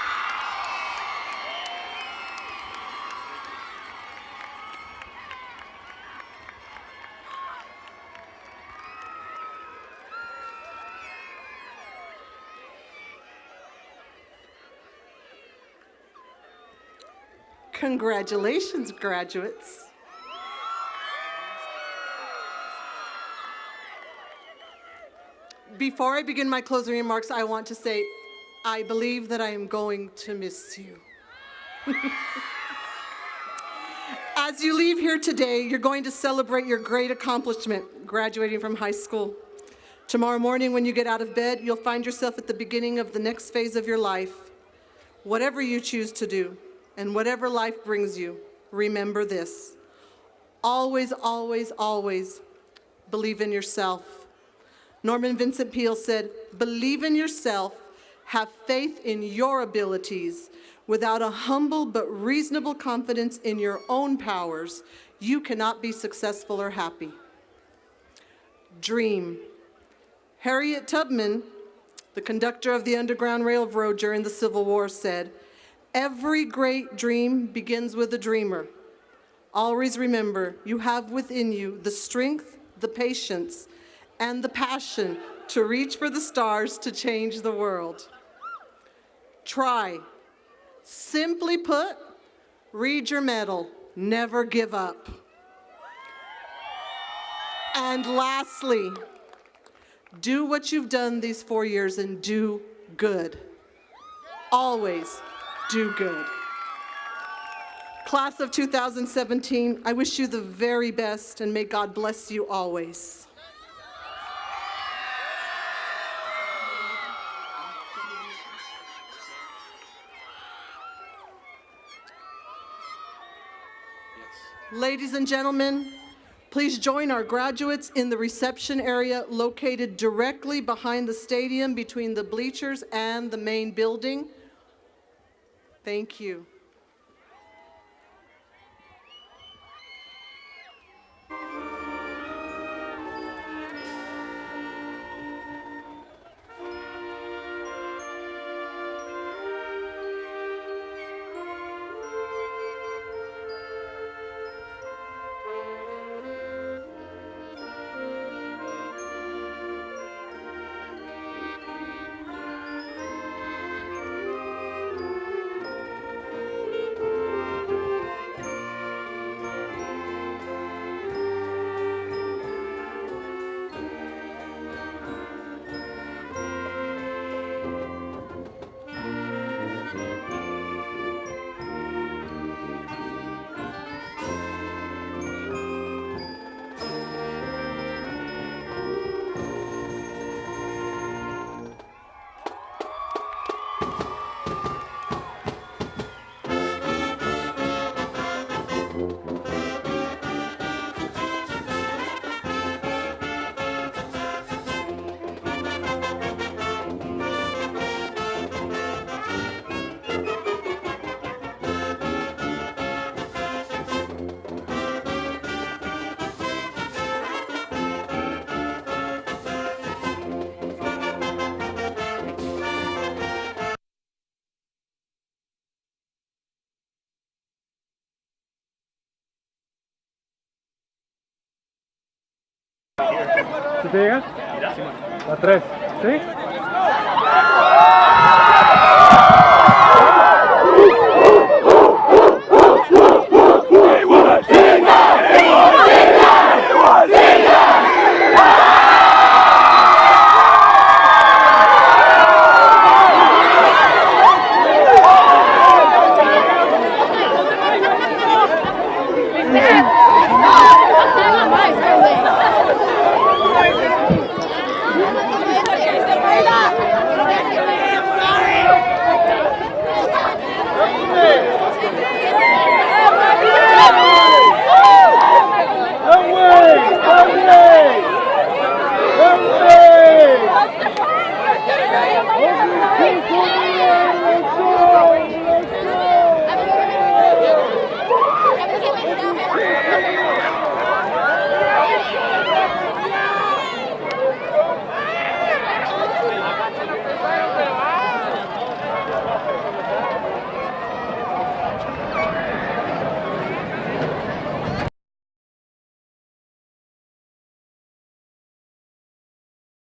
Congratulations, graduates. Before I begin my closing remarks, I want to say, I believe that I am going to miss you. As you leave here today, you're going to celebrate your great accomplishment, graduating from high school. Tomorrow morning when you get out of bed, you'll find yourself at the beginning of the next phase of your life. Whatever you choose to do, and whatever life brings you, remember this. Always, always, always believe in yourself. Norman Vincent Peale said, believe in yourself, have faith in your abilities. Without a humble but reasonable confidence in your own powers, you cannot be successful or happy. Dream. Harriet Tubman, the conductor of the Underground Railroad during the Civil War, said, every great dream begins with a dreamer. Always remember, you have within you the strength, the patience, and the passion to reach for the stars to change the world. Try. Simply put, read your medal, never give up. And lastly, do what you've done these 4 years and do good. Always do good. Class of 2017, I wish you the very best and may God bless you always. Ladies and gentlemen, please join our graduates in the reception area located directly behind the stadium between the bleachers and the main building. Thank you. ¿Sí te llega? La 3, ¿sí? Yeah.